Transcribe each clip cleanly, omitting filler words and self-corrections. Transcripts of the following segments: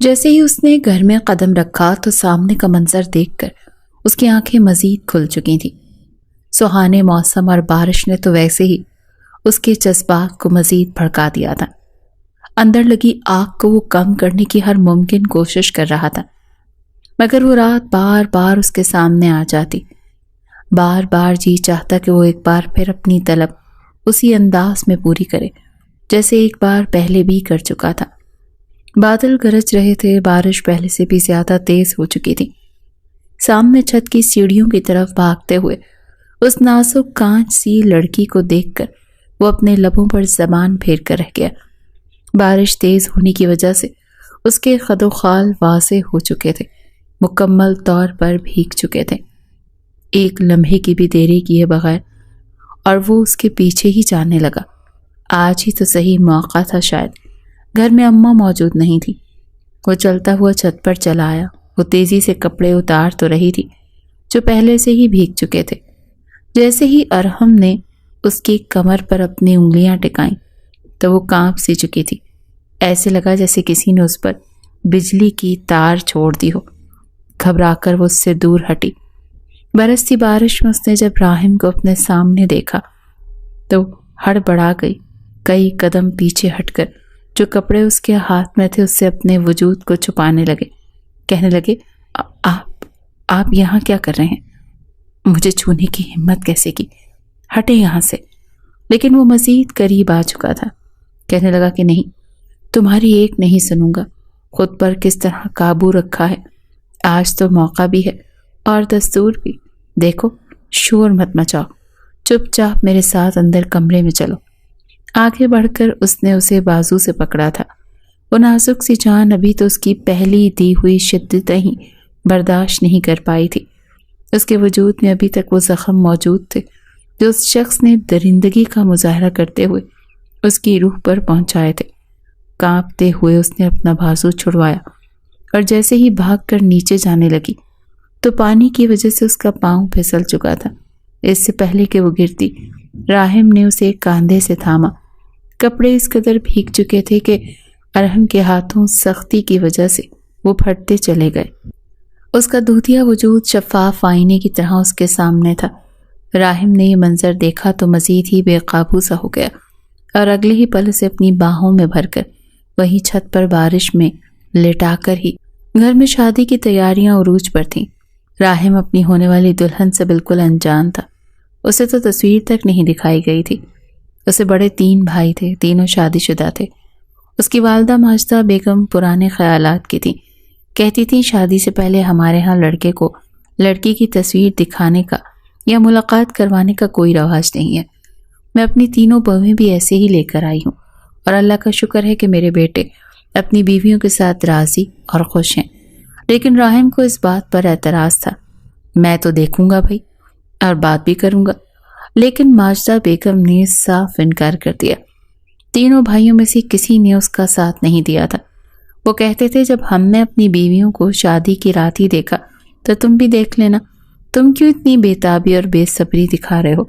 جیسے ہی اس نے گھر میں قدم رکھا تو سامنے کا منظر دیکھ کر اس کی آنکھیں مزید کھل چکی تھیں۔ سہانے موسم اور بارش نے تو ویسے ہی اس کے جذبات کو مزید بھڑکا دیا تھا۔ اندر لگی آگ کو وہ کم کرنے کی ہر ممکن کوشش کر رہا تھا، مگر وہ رات بار بار اس کے سامنے آ جاتی۔ بار بار جی چاہتا کہ وہ ایک بار پھر اپنی طلب اسی انداز میں پوری کرے جیسے ایک بار پہلے بھی کر چکا تھا۔ بادل گرج رہے تھے، بارش پہلے سے بھی زیادہ تیز ہو چکی تھی۔ سامنے چھت کی سیڑھیوں کی طرف بھاگتے ہوئے اس نازک کانچ سی لڑکی کو دیکھ کر وہ اپنے لبوں پر زبان پھیر کر رہ گیا۔ بارش تیز ہونے کی وجہ سے اس کے خد و خال واضح ہو چکے تھے، مکمل طور پر بھیگ چکے تھے۔ ایک لمحے کی بھی دیری کیے بغیر اور وہ اس کے پیچھے ہی جانے لگا۔ آج ہی تو صحیح موقع تھا، شاید گھر میں اماں موجود نہیں تھی۔ وہ چلتا ہوا چھت پر چلا آیا۔ وہ تیزی سے کپڑے اتار تو رہی تھی جو پہلے سے ہی بھیگ چکے تھے۔ جیسے ہی ارحم نے اس کی کمر پر اپنی انگلیاں ٹکائیں تو وہ کانپ سی چکی تھی۔ ایسے لگا جیسے کسی نے اس پر بجلی کی تار چھوڑ دی ہو۔ گھبرا کر وہ اس سے دور ہٹی۔ برستی بارش میں اس نے جب راحم کو اپنے سامنے دیکھا تو ہڑبڑا گئی۔ کئی قدم پیچھے ہٹ کر جو کپڑے اس کے ہاتھ میں تھے اس سے اپنے وجود کو چھپانے لگے، کہنے لگے آپ یہاں کیا کر رہے ہیں؟ مجھے چھونے کی ہمت کیسے کی؟ ہٹے یہاں سے۔ لیکن وہ مزید قریب آ چکا تھا۔ کہنے لگا کہ نہیں، تمہاری ایک نہیں سنوں گا۔ خود پر کس طرح قابو رکھا ہے، آج تو موقع بھی ہے اور دستور بھی۔ دیکھو، شور مت مچاؤ، چپ چاپ میرے ساتھ اندر کمرے میں چلو۔ آگے بڑھ کر اس نے اسے بازو سے پکڑا تھا۔ وہ نازک سی جان ابھی تو اس کی پہلی دی ہوئی شدتیں ہی برداشت نہیں کر پائی تھی۔ اس کے وجود میں ابھی تک وہ زخم موجود تھے جو اس شخص نے درندگی کا مظاہرہ کرتے ہوئے اس کی روح پر پہنچائے تھے۔ کانپتے ہوئے اس نے اپنا بازو چھڑوایا اور جیسے ہی بھاگ کر نیچے جانے لگی تو پانی کی وجہ سے اس کا پاؤں پھسل چکا تھا۔ اس سے پہلے کہ وہ گرتی، راحم نے اسے کاندھے سے تھاما۔ کپڑے اس قدر بھیگ چکے تھے کہ ارحم کے ہاتھوں سختی کی وجہ سے وہ پھٹتے چلے گئے۔ اس کا دودھیا وجود شفاف آئینے کی طرح اس کے سامنے تھا۔ راحم نے یہ منظر دیکھا تو مزید ہی بے قابو سا ہو گیا اور اگلے ہی پل اسے اپنی باہوں میں بھر کر وہیں چھت پر بارش میں لٹا کر ہی گھر میں شادی کی تیاریاں عروج پر تھیں۔ راحم اپنی ہونے والی دلہن سے بالکل انجان تھا۔ اسے تو تصویر تک نہیں دکھائی گئی تھی۔ اسے بڑے 3 بھائی تھے، تینوں شادی شدہ تھے۔ اس کی والدہ ماجدہ بیگم پرانے خیالات کی تھیں۔ کہتی تھیں شادی سے پہلے ہمارے ہاں لڑکے کو لڑکی کی تصویر دکھانے کا یا ملاقات کروانے کا کوئی رواج نہیں ہے۔ میں اپنی تینوں بہویں بھی ایسے ہی لے کر آئی ہوں اور اللہ کا شکر ہے کہ میرے بیٹے اپنی بیویوں کے ساتھ راضی اور خوش ہیں۔ لیکن راحم کو اس بات پر اعتراض تھا۔ میں تو دیکھوں گا بھائی اور بات بھی کروں گا، لیکن ماجدہ بیگم نے صاف انکار کر دیا۔ تینوں بھائیوں میں سے کسی نے اس کا ساتھ نہیں دیا تھا۔ وہ کہتے تھے جب ہم نے اپنی بیویوں کو شادی کی رات ہی دیکھا تو تم بھی دیکھ لینا، تم کیوں اتنی بے تابی اور بے صبری دکھا رہے ہو؟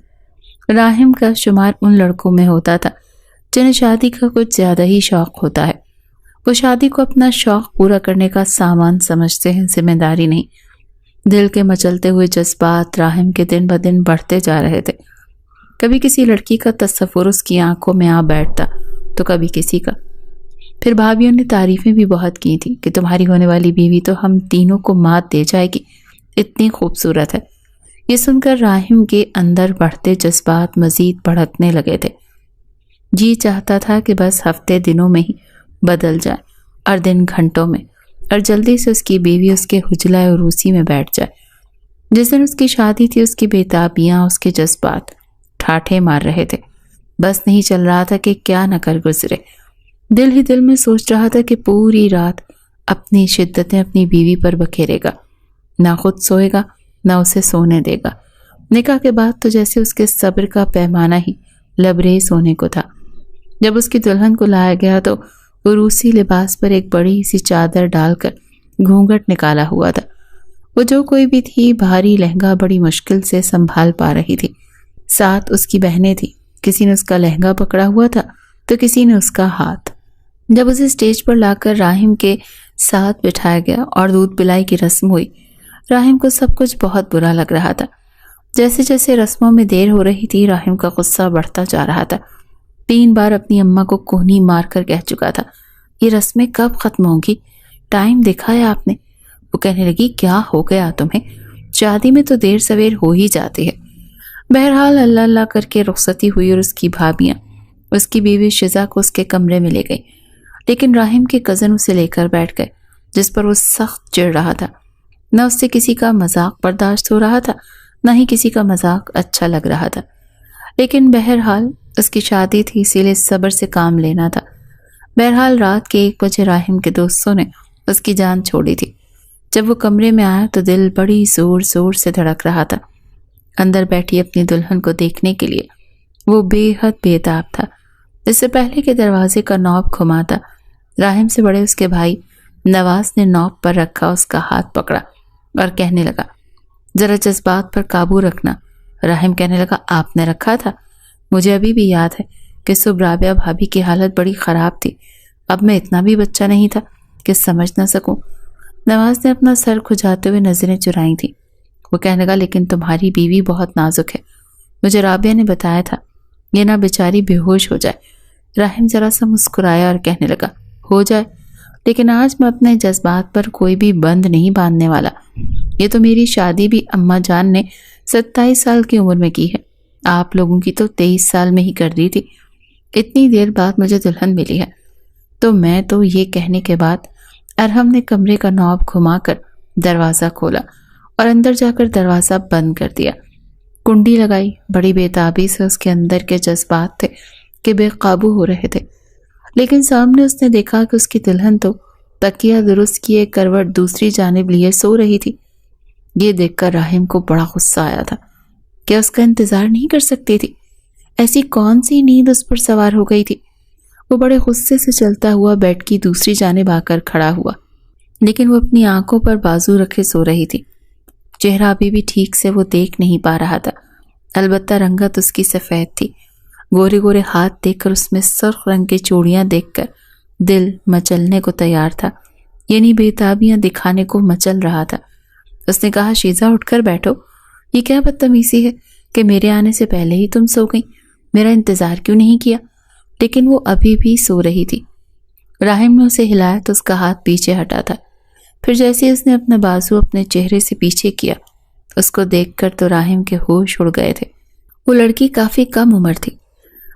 راحم کا شمار ان لڑکوں میں ہوتا تھا جنہیں شادی کا کچھ زیادہ ہی شوق ہوتا ہے۔ وہ شادی کو اپنا شوق پورا کرنے کا سامان سمجھتے ہیں، ذمہ داری نہیں۔ دل کے مچلتے ہوئے جذبات راحم کے دن بدن بڑھتے جا رہے تھے۔ کبھی کسی لڑکی کا تصور اس کی آنکھوں میں آ بیٹھتا تو کبھی کسی کا۔ پھر بھابھیوں نے تعریفیں بھی بہت کی تھی کہ تمہاری ہونے والی بیوی تو ہم تینوں کو مات دے جائے گی، اتنی خوبصورت ہے۔ یہ سن کر راحم کے اندر بڑھتے جذبات مزید بھڑکنے لگے تھے۔ جی چاہتا تھا کہ بس ہفتے دنوں میں ہی بدل جائے اور دن گھنٹوں میں، اور جلدی سے اس کی بیوی اس کے حجلہ عروسی میں بیٹھ جائے۔ جس دن اس کی شادی تھی اس کی بےتابیاں، اس کے جذبات ٹھاٹھے مار رہے تھے۔ بس نہیں چل رہا تھا کہ کیا نہ کر گزرے۔ دل ہی دل میں سوچ رہا تھا کہ پوری رات اپنی شدتیں اپنی بیوی پر بکھیرے گا، نہ خود سوئے گا نہ اسے سونے دے گا۔ نکاح کے بعد تو جیسے اس کے صبر کا پیمانہ ہی لبریز ہونے کو تھا۔ جب اس کی دلہن کو لایا گیا تو عروسی لباس پر ایک بڑی سی چادر ڈال کر گھونگھٹ نکالا ہوا تھا۔ وہ جو کوئی بھی تھی بھاری لہنگا بڑی مشکل سے سنبھال پا رہی تھی۔ ساتھ اس کی بہنیں تھیں، کسی نے اس کا لہنگا پکڑا ہوا تھا تو کسی نے اس کا ہاتھ۔ جب اسے اسٹیج پر لا کر راحم کے ساتھ بٹھایا گیا اور دودھ پلائی کی رسم ہوئی۔ راحم کو سب کچھ بہت برا لگ رہا تھا۔ جیسے جیسے رسموں میں دیر ہو رہی تھی راحم کا غصہ بڑھتا جا رہا تھا۔ 3 بار اپنی اماں کو کونی مار کر کہہ چکا تھا، یہ رسمیں کب ختم ہوگی؟ ٹائم دیکھا ہے آپ نے؟ وہ کہنے لگی، کیا ہو گیا تمہیں؟ شادی میں تو دیر سویر ہو ہی جاتی ہے۔ بہرحال اللہ اللہ کر کے رخصتی ہوئی اور اس کی بھابیاں اس کی بیوی شزا کو اس کے کمرے میں لے گئی، لیکن راحم کے کزن اسے لے کر بیٹھ گئے، جس پر وہ سخت چڑ رہا تھا۔ نہ اس سے کسی کا مذاق برداشت ہو رہا تھا، نہ ہی کسی کا مذاق اچھا لگ رہا تھا، لیکن بہرحال اس کی شادی تھی، اسی لیے صبر سے کام لینا تھا۔ بہرحال رات کے 1 بجے راحم کے دوستوں نے اس کی جان چھوڑی تھی۔ جب وہ کمرے میں آیا تو دل بڑی زور زور سے دھڑک رہا تھا۔ اندر بیٹھی اپنی دلہن کو دیکھنے کے لیے وہ بے حد بےتاب تھا۔ اس سے پہلے کہ دروازے کا نوب گھماتا، راحم سے بڑے اس کے بھائی نواز نے نوب پر رکھا اس کا ہاتھ پکڑا اور کہنے لگا، ذرا جذبات پر قابو رکھنا۔ راحم کہنے لگا، آپ نے رکھا تھا؟ مجھے ابھی بھی یاد ہے کہ صبح رابعہ بھابی کی حالت بڑی خراب تھی، اب میں اتنا بھی بچہ نہیں تھا کہ سمجھ نہ سکوں۔ نواز نے اپنا سر کھجاتے ہوئے نظریں چرائی تھی۔ وہ کہنے لگا، لیکن تمہاری بیوی بہت نازک ہے، مجھے رابعہ نے بتایا تھا، یہ نہ بیچاری بے ہوش ہو جائے۔ راحم ذرا سا مسکرایا اور کہنے لگا، ہو جائے، لیکن آج میں اپنے جذبات پر کوئی بھی بند نہیں باندھنے والا۔ یہ تو میری شادی بھی اماں جان نے 27 سال کی عمر میں کی ہے، آپ لوگوں کی تو 23 سال میں ہی کر دی تھی۔ اتنی دیر بعد مجھے دلہن ملی ہے۔ تو میں تو یہ کہنے کے بعد ارحم نے کمرے کا نوب گھما کر دروازہ کھولا اور اندر جا کر دروازہ بند کر دیا۔ کنڈی لگائی۔ بڑی بےتابی سے اس کے اندر کے جذبات تھے کہ بے قابو ہو رہے تھے، لیکن سامنے اس نے دیکھا کہ اس کی دلہن تو تکیہ درست کیے کروٹ دوسری جانب لیے سو رہی تھی۔ یہ دیکھ کر راحم کو بڑا غصہ آیا تھا۔ کیا اس کا انتظار نہیں کر سکتی تھی؟ ایسی کون سی نیند اس پر سوار ہو گئی تھی؟ وہ بڑے غصے سے چلتا ہوا بیڈ کی دوسری جانب آ کر کھڑا ہوا، لیکن وہ اپنی آنکھوں پر بازو رکھے سو رہی تھی۔ چہرہ ابھی بھی ٹھیک سے وہ دیکھ نہیں پا رہا تھا، البتہ رنگت اس کی سفید تھی۔ گورے گورے ہاتھ دیکھ کر، اس میں سرخ رنگ کی چوڑیاں دیکھ کر دل مچلنے کو تیار تھا، یعنی بےتابیاں دکھانے کو مچل رہا تھا۔ اس نے کہا، شیزا اٹھ کر بیٹھو، یہ کیا بدتمیزی ہے کہ میرے آنے سے پہلے ہی تم سو گئی، میرا انتظار کیوں نہیں کیا؟ لیکن وہ ابھی بھی سو رہی تھی۔ راحم نے اسے ہلایا تو اس کا ہاتھ پیچھے ہٹا تھا، پھر جیسے اس نے اپنا بازو اپنے چہرے سے پیچھے کیا، اس کو دیکھ کر تو راحم کے ہوش اڑ گئے تھے۔ وہ لڑکی کافی کم عمر تھی،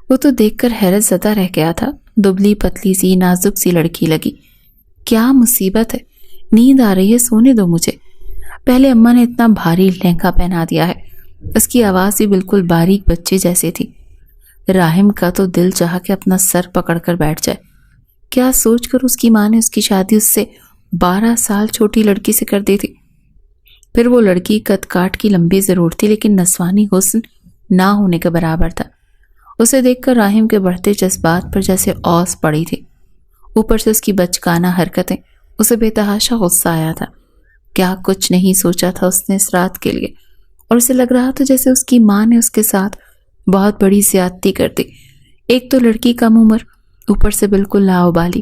وہ تو دیکھ کر حیرت زدہ رہ گیا تھا۔ دبلی پتلی سی نازک سی لڑکی لگی۔ کیا مصیبت ہے، نیند آ رہی ہے، سونے دو مجھے۔ پہلے اماں نے اتنا بھاری لہنگا پہنا دیا ہے، اس کی آواز بھی بالکل باریک بچے جیسے تھی۔ راحم کا تو دل چاہا کہ اپنا سر پکڑ کر بیٹھ جائے۔ کیا سوچ کر اس کی ماں نے اس کی شادی اس سے 12 سال چھوٹی لڑکی سے کر دی تھی۔ پھر وہ لڑکی قد کاٹ کی لمبی ضرور تھی، لیکن نسوانی حسن نہ ہونے کے برابر تھا۔ اسے دیکھ کر راحم کے بڑھتے جذبات پر جیسے اوس پڑی تھی، اوپر سے اس کی بچکانہ حرکتیں، اسے بے تحاشا غصہ آیا تھا۔ کیا کچھ نہیں سوچا تھا اس نے اس رات کے لیے، اور اسے لگ رہا تھا جیسے اس کی ماں نے اس کے ساتھ بہت بڑی زیادتی کر دی۔ ایک تو لڑکی کم عمر، اوپر سے بالکل لاابالی،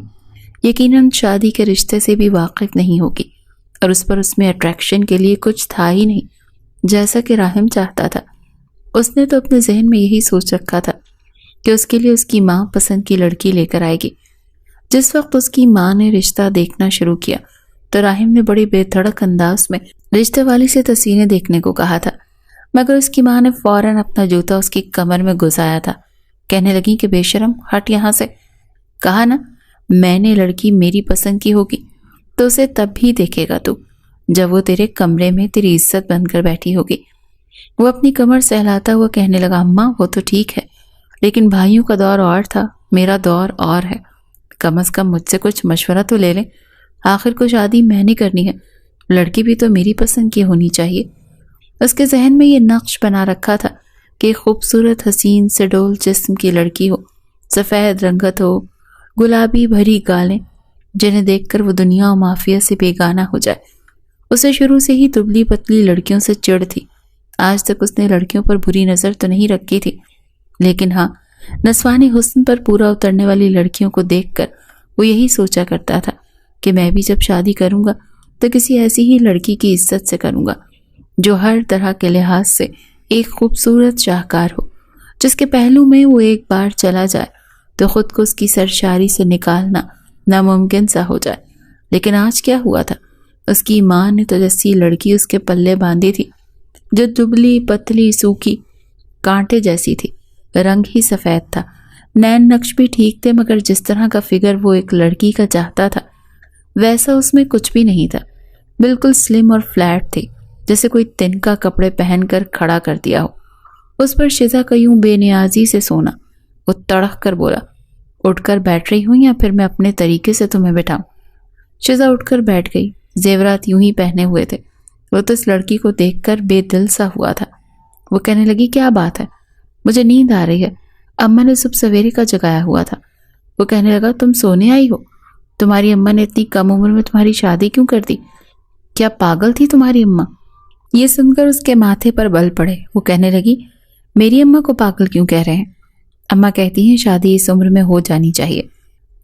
یقیناً شادی کے رشتے سے بھی واقف نہیں ہوگی، اور اس پر اس میں اٹریکشن کے لیے کچھ تھا ہی نہیں جیسا کہ راحم چاہتا تھا۔ اس نے تو اپنے ذہن میں یہی سوچ رکھا تھا کہ اس کے لیے اس کی ماں پسند کی لڑکی لے کر آئے گی۔ جس وقت اس کی ماں نے رشتہ دیکھنا شروع کیا تو راحم نے بڑی بے دھڑک انداز میں رشتے والی سے تصویریں دیکھنے کو کہا تھا، مگر اس کی ماں نے فوراً اپنا جوتا اس کی کمر میں گھسایا تھا۔ کہنے لگی کہ بے شرم، ہٹ یہاں سے۔ کہا نا، میں نے لڑکی میری پسند کی ہوگی تو اسے تب بھی دیکھے گا تو جب وہ تیرے کمرے میں تیری عزت بن کر بیٹھی ہوگی۔ وہ اپنی کمر سہلاتا ہوا کہنے لگا، اماں وہ تو ٹھیک ہے، لیکن بھائیوں کا دور اور تھا، میرا دور اور ہے۔ کم از کم مجھ سے کچھ مشورہ تو لے لیں، آخر کو شادی میں نے کرنی ہے، لڑکی بھی تو میری پسند کی ہونی چاہیے۔ اس کے ذہن میں یہ نقش بنا رکھا تھا کہ خوبصورت حسین سے ڈول جسم کی لڑکی ہو، سفید رنگت ہو، گلابی بھری گالیں، جنہیں دیکھ کر وہ دنیا و مافیا سے بیگانہ ہو جائے۔ اسے شروع سے ہی دبلی پتلی لڑکیوں سے چڑ تھی۔ آج تک اس نے لڑکیوں پر بری نظر تو نہیں رکھی تھی، لیکن ہاں، نسوانی حسن پر پورا اترنے والی لڑکیوں کو دیکھ کر وہ یہی سوچا کرتا تھا کہ میں بھی جب شادی کروں گا تو کسی ایسی ہی لڑکی کی عزت سے کروں گا جو ہر طرح کے لحاظ سے ایک خوبصورت شاہکار ہو، جس کے پہلو میں وہ ایک بار چلا جائے تو خود کو اس کی سرشاری سے نکالنا ناممکن سا ہو جائے۔ لیکن آج کیا ہوا تھا؟ اس کی ماں نے تو جیسی لڑکی اس کے پلے باندھی تھی جو دبلی پتلی سوکھی کانٹے جیسی تھی، رنگ ہی سفید تھا، نین نقش بھی ٹھیک تھے، مگر جس طرح کا فگر وہ ایک لڑکی کا چاہتا تھا ویسا اس میں کچھ بھی نہیں تھا۔ بالکل سلم اور فلیٹ تھی، جیسے کوئی تنکا کپڑے پہن کر کھڑا کر دیا ہو۔ اس پر شزا کا یوں بے نیازی سے سونا۔ وہ تڑک کر بولا، اٹھ کر بیٹھ رہی ہوں یا پھر میں اپنے طریقے سے تمہیں بٹھاؤں؟ شزا اٹھ کر بیٹھ گئی۔ زیورات یوں ہی پہنے ہوئے تھے۔ وہ تو اس لڑکی کو دیکھ کر بے دل سا ہوا تھا۔ وہ کہنے لگی، کیا بات ہے؟ مجھے نیند آ رہی ہے، اماں نے صبح سویرے کا جگایا ہوا تھا۔ وہ کہنے لگا، تم سونے آئی ہو؟ تمہاری اماں نے اتنی کم عمر میں تمہاری شادی کیوں کر دی؟ کیا پاگل تھی تمہاری اماں؟ یہ سن کر اس کے ماتھے پر بل پڑے۔ وہ کہنے لگی، میری اماں کو پاگل کیوں کہہ رہے ہیں؟ اماں کہتی ہیں شادی اس عمر میں ہو جانی چاہیے۔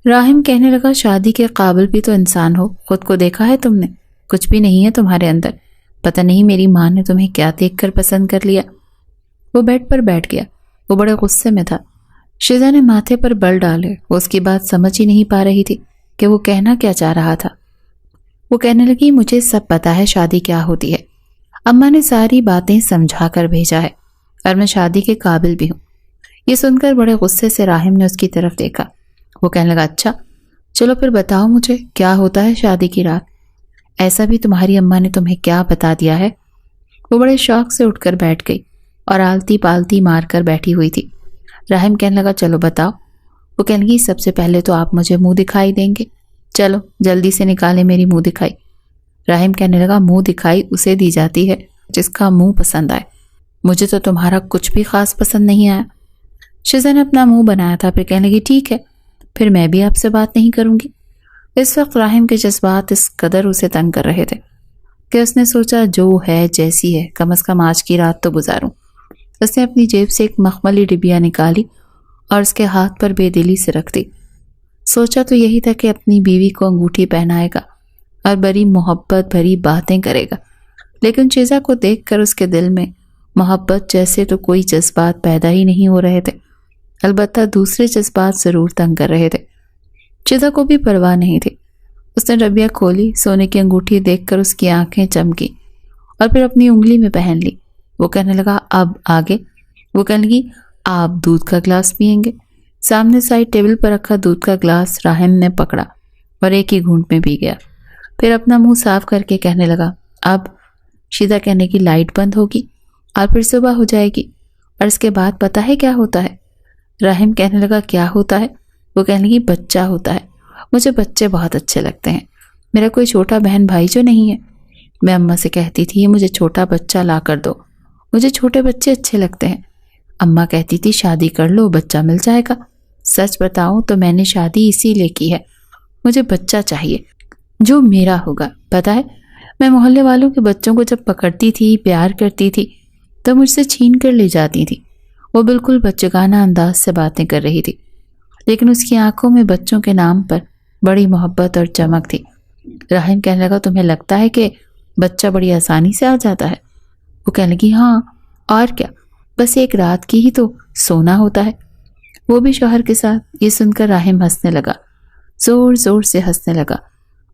راہم کہنے لگا، شادی کے قابل بھی تو انسان ہو، خود کو دیکھا ہے تم نے؟ کچھ بھی نہیں ہے تمہارے اندر۔ پتہ نہیں میری ماں نے تمہیں کیا دیکھ کر پسند کر لیا۔ وہ بیڈ پر بیٹھ گیا۔ وہ بڑے غصے میں تھا۔ شزا نے ماتھے پر بل ڈالے۔ وہ اس کی بات سمجھ ہی نہیں پا رہی تھی کہ وہ کہنا کیا چاہ رہا تھا۔ وہ کہنے لگی، مجھے سب پتا ہے شادی کیا ہوتی ہے، اماں نے ساری باتیں سمجھا کر بھیجا ہے اور میں شادی کے قابل بھی ہوں۔ یہ سن کر بڑے غصے سے راہم نے اس کی طرف دیکھا۔ وہ کہنے لگا، اچھا چلو پھر بتاؤ مجھے کیا ہوتا ہے شادی کی رات؟ ایسا بھی تمہاری اماں نے تمہیں کیا بتا دیا ہے؟ وہ بڑے شوق سے اٹھ کر بیٹھ گئی اور آلتی پالتی مار کر بیٹھی ہوئی تھی۔ راہم کہنے لگا، چلو بتاؤ۔ وہ کہنے لگی، سب سے پہلے تو آپ مجھے منہ دکھائی دیں گے، چلو جلدی سے نکالے میری منہ دکھائی۔ راہم کہنے لگا، منہ دکھائی اسے دی جاتی ہے جس کا منہ پسند آئے، مجھے تو تمہارا کچھ بھی خاص پسند نہیں آیا۔ شزا نے اپنا منہ بنایا تھا، پھر کہنے لگی، ٹھیک ہے پھر میں بھی آپ سے بات نہیں کروں گی۔ اس وقت راہم کے جذبات اس قدر اسے تنگ کر رہے تھے کہ اس نے سوچا جو ہے جیسی ہے، کم از کم آج کی رات تو گزاروں۔ اس نے اپنی جیب سے ایک مخملی ڈبیا نکالی اور اس کے ہاتھ پر بے دلی سے رکھ دی۔ سوچا تو یہی تھا کہ اپنی بیوی کو انگوٹھی پہنائے گا اور بڑی محبت بھری باتیں کرے گا، لیکن شزا کو دیکھ کر اس کے دل میں محبت جیسے تو کوئی جذبات پیدا ہی نہیں ہو رہے تھے، البتہ دوسرے جذبات ضرور تنگ کر رہے تھے۔ شزا کو بھی پرواہ نہیں تھی۔ اس نے ڈبیا کھولی، سونے کی انگوٹھی دیکھ کر اس کی آنکھیں چمکی اور پھر اپنی انگلی میں پہن لی۔ وہ کہنے لگا، اب آگے؟ وہ کہنے لگی، آپ دودھ کا گلاس پئیں گے؟ سامنے سائڈ ٹیبل پر رکھا دودھ کا گلاس راہم نے پکڑا اور ایک ہی گھونٹ میں پی گیا۔ پھر اپنا منہ صاف کر کے کہنے لگا، اب؟ شزا کہنے کی، لائٹ بند ہوگی اور پھر صبح ہو جائے گی اور اس کے بعد پتہ ہے کیا ہوتا ہے؟ راہم کہنے لگا، کیا ہوتا ہے؟ وہ کہنے لگی، بچہ ہوتا ہے، مجھے بچے بہت اچھے لگتے ہیں، میرا کوئی چھوٹا بہن بھائی جو نہیں ہے۔ میں اماں سے کہتی تھی مجھے چھوٹا بچہ لا کر دو، مجھے چھوٹے بچے اچھے لگتے ہیں۔ اماں کہتی تھی شادی کر لو بچہ مل جائے گا۔ سچ بتاؤں تو میں نے شادی اسی لیے کی ہے، مجھے بچہ چاہیے جو میرا ہوگا۔ پتہ ہے میں محلے والوں کے بچوں کو جب پکڑتی تھی، پیار کرتی تھی تو مجھ سے چھین کر لے جاتی تھی۔ وہ بالکل بچگانہ انداز سے باتیں کر رہی تھی، لیکن اس کی آنکھوں میں بچوں کے نام پر بڑی محبت اور چمک تھی۔ راہم کہنے لگا، تمہیں لگتا ہے کہ بچہ بڑی آسانی سے آ جاتا ہے؟ وہ کہنے لگی، ہاں اور کیا، بس ایک رات کی ہی تو سونا ہوتا ہے، وہ بھی شوہر کے ساتھ۔ یہ سن کر راہم ہنسنے لگا، زور زور سے ہنسنے لگا،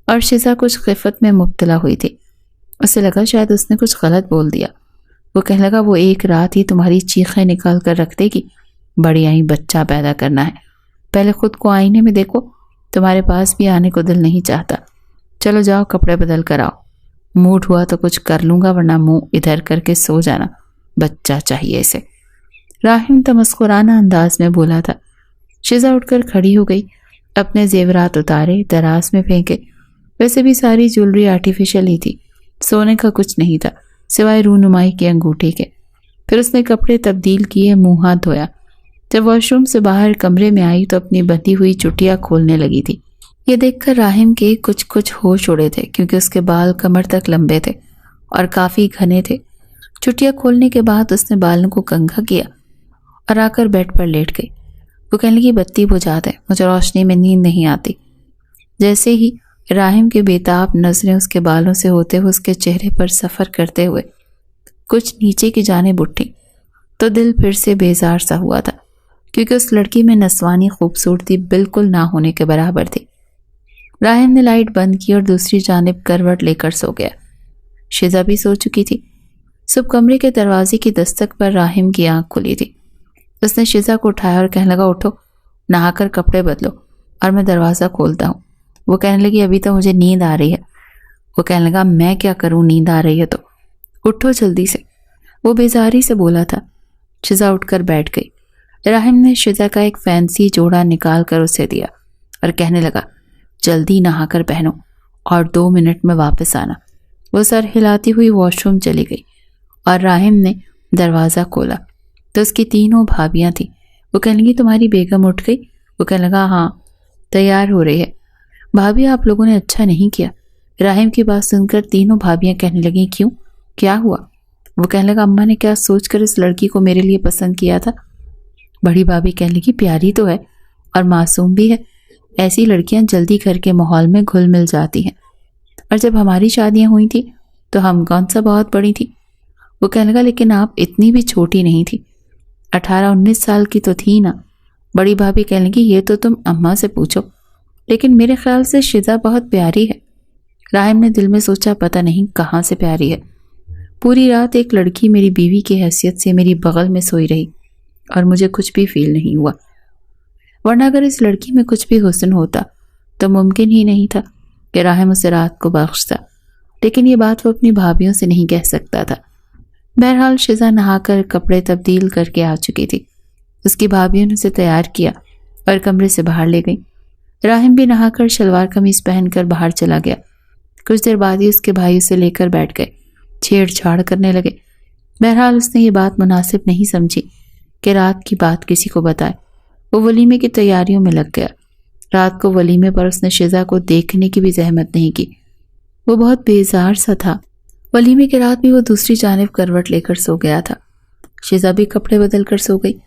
اور شزا کچھ خفت میں مبتلا ہوئی تھی۔ اسے لگا شاید اس نے کچھ غلط بول دیا۔ وہ کہنے لگا، وہ ایک رات ہی تمہاری چیخیں نکال کر رکھ دے گی، بڑی آئی بچہ پیدا کرنا ہے، پہلے خود کو آئینے میں دیکھو، تمہارے پاس بھی آنے کو دل نہیں چاہتا، چلو جاؤ کپڑے بدل کر آؤ، موڈ ہوا تو کچھ کر لوں گا ورنہ منہ ادھر کر کے سو جانا، بچہ چاہیے اسے۔ راہم تمسخرانہ انداز میں بولا تھا۔ شزا اٹھ کر کھڑی ہو گئی، اپنے زیورات اتارے، دراز میں پھینکے۔ ویسے بھی ساری جولری آرٹیفیشل ہی تھی، سونے کا کچھ نہیں تھا سوائے رونمائی کی انگوٹھی کے۔ پھر اس نے کپڑے تبدیل کیے، منہ ہاتھ دھویا۔ جب واش روم سے باہر کمرے میں آئی تو اپنی بندھی ہوئی چٹیاں کھولنے لگی تھی۔ یہ دیکھ کر راہم کے کچھ ہوش اڑے تھے، کیونکہ اس کے بال کمر تک لمبے تھے اور کافی گھنے تھے۔ چٹیاں کھولنے کے بعد اس نے بالوں کو کنگھا کیا اور آ کر بیڈ پر لیٹ گئی۔ وہ کہنے لگی، بتی بجھا دیں، مجھے روشنی میں نیند نہیں آتی۔ جیسے ہی راہم کے بیتاب نظریں اس کے بالوں سے ہوتے ہوئے اس کے چہرے پر سفر کرتے ہوئے کچھ نیچے کی جانب اٹھی تو دل پھر سے بیزار سا ہوا تھا، کیونکہ اس لڑکی میں نسوانی خوبصورتی بالکل نہ ہونے کے برابر تھی۔ راہم نے لائٹ بند کی اور دوسری جانب کروٹ لے کر سو گیا۔ شیزا بھی سو چکی تھی۔ صبح کمرے کے دروازے کی دستک پر راہم کی آنکھ کھلی تھی۔ اس نے شیزا کو اٹھایا اور کہنے لگا، اٹھو، نہا کر کپڑے بدلو اور میں دروازہ کھولتا ہوں۔ وہ کہنے لگی، ابھی تو مجھے نیند آ رہی ہے۔ وہ کہنے لگا، میں کیا کروں، نیند آ رہی ہے تو اٹھو جلدی سے۔ وہ بیزاری سے بولا تھا۔ شیزا اٹھ کر بیٹھ گئی۔ راہم نے شیزا کا ایک فینسی جوڑا نکال کر اسے دیا اور کہنے لگا، جلدی نہا کر پہنو اور 2 منٹ میں واپس آنا۔ وہ سر ہلاتی ہوئی واش روم چلی گئی اور راہم نے دروازہ کھولا تو اس کی تینوں بھابیاں تھیں۔ وہ کہنے لگی، تمہاری بیگم اٹھ گئی؟ وہ کہنے لگا، ہاں تیار ہو رہی ہے۔ بھابھی، آپ لوگوں نے اچھا نہیں کیا۔ راہم کی بات سن کر تینوں بھابیاں کہنے لگیں، کیوں، کیا ہوا؟ وہ کہنے لگا، اماں نے کیا سوچ کر اس لڑکی کو میرے لیے پسند کیا تھا؟ بڑی بھابھی کہنے لگی، پیاری تو ہے اور معصوم بھی ہے، ایسی لڑکیاں جلدی گھر کے ماحول میں گھل مل جاتی ہیں، اور جب ہماری شادیاں ہوئی تھیں تو ہم کون سا بہت بڑی تھی۔ وہ کہنے لگا، لیکن آپ اتنی بھی چھوٹی نہیں تھی، 18-19 سال کی تو تھی نا۔ بڑی بھابھی کہنے لگی، یہ تو تم اماں سے پوچھو، لیکن میرے خیال سے شیزا بہت پیاری ہے۔ راہم نے دل میں سوچا، پتہ نہیں کہاں سے پیاری ہے۔ پوری رات ایک لڑکی میری بیوی کی حیثیت سے میری بغل میں سوئی رہی اور مجھے کچھ بھی فیل نہیں ہوا، ورنہ اگر اس لڑکی میں کچھ بھی حسن ہوتا تو ممکن ہی نہیں تھا کہ راہم اسے رات کو بخشتا، لیکن یہ بات وہ اپنی بھابیوں سے نہیں کہہ سکتا تھا۔ بہرحال شیزا نہا کر کپڑے تبدیل کر کے آ چکی تھی۔ اس کی بھابیوں نے اسے تیار کیا اور کمرے سے باہر لے گئی۔ راہم بھی نہا کر شلوار قمیص پہن کر باہر چلا گیا۔ کچھ دیر بعد ہی اس کے بھائی اسے لے کر بیٹھ گئے، چھیڑ چھاڑ کرنے لگے۔ بہرحال اس نے یہ بات مناسب نہیں سمجھی کہ رات کی بات کسی کو بتائے۔ وہ ولیمے کی تیاریوں میں لگ گیا۔ رات کو ولیمے پر اس نے شیزا کو دیکھنے کی بھی زحمت نہیں کی۔ وہ بہت بیزار سا تھا۔ ولیمے کی رات بھی وہ دوسری جانب کروٹ لے کر سو گیا تھا۔ شیزا بھی کپڑے بدل کر سو گئی،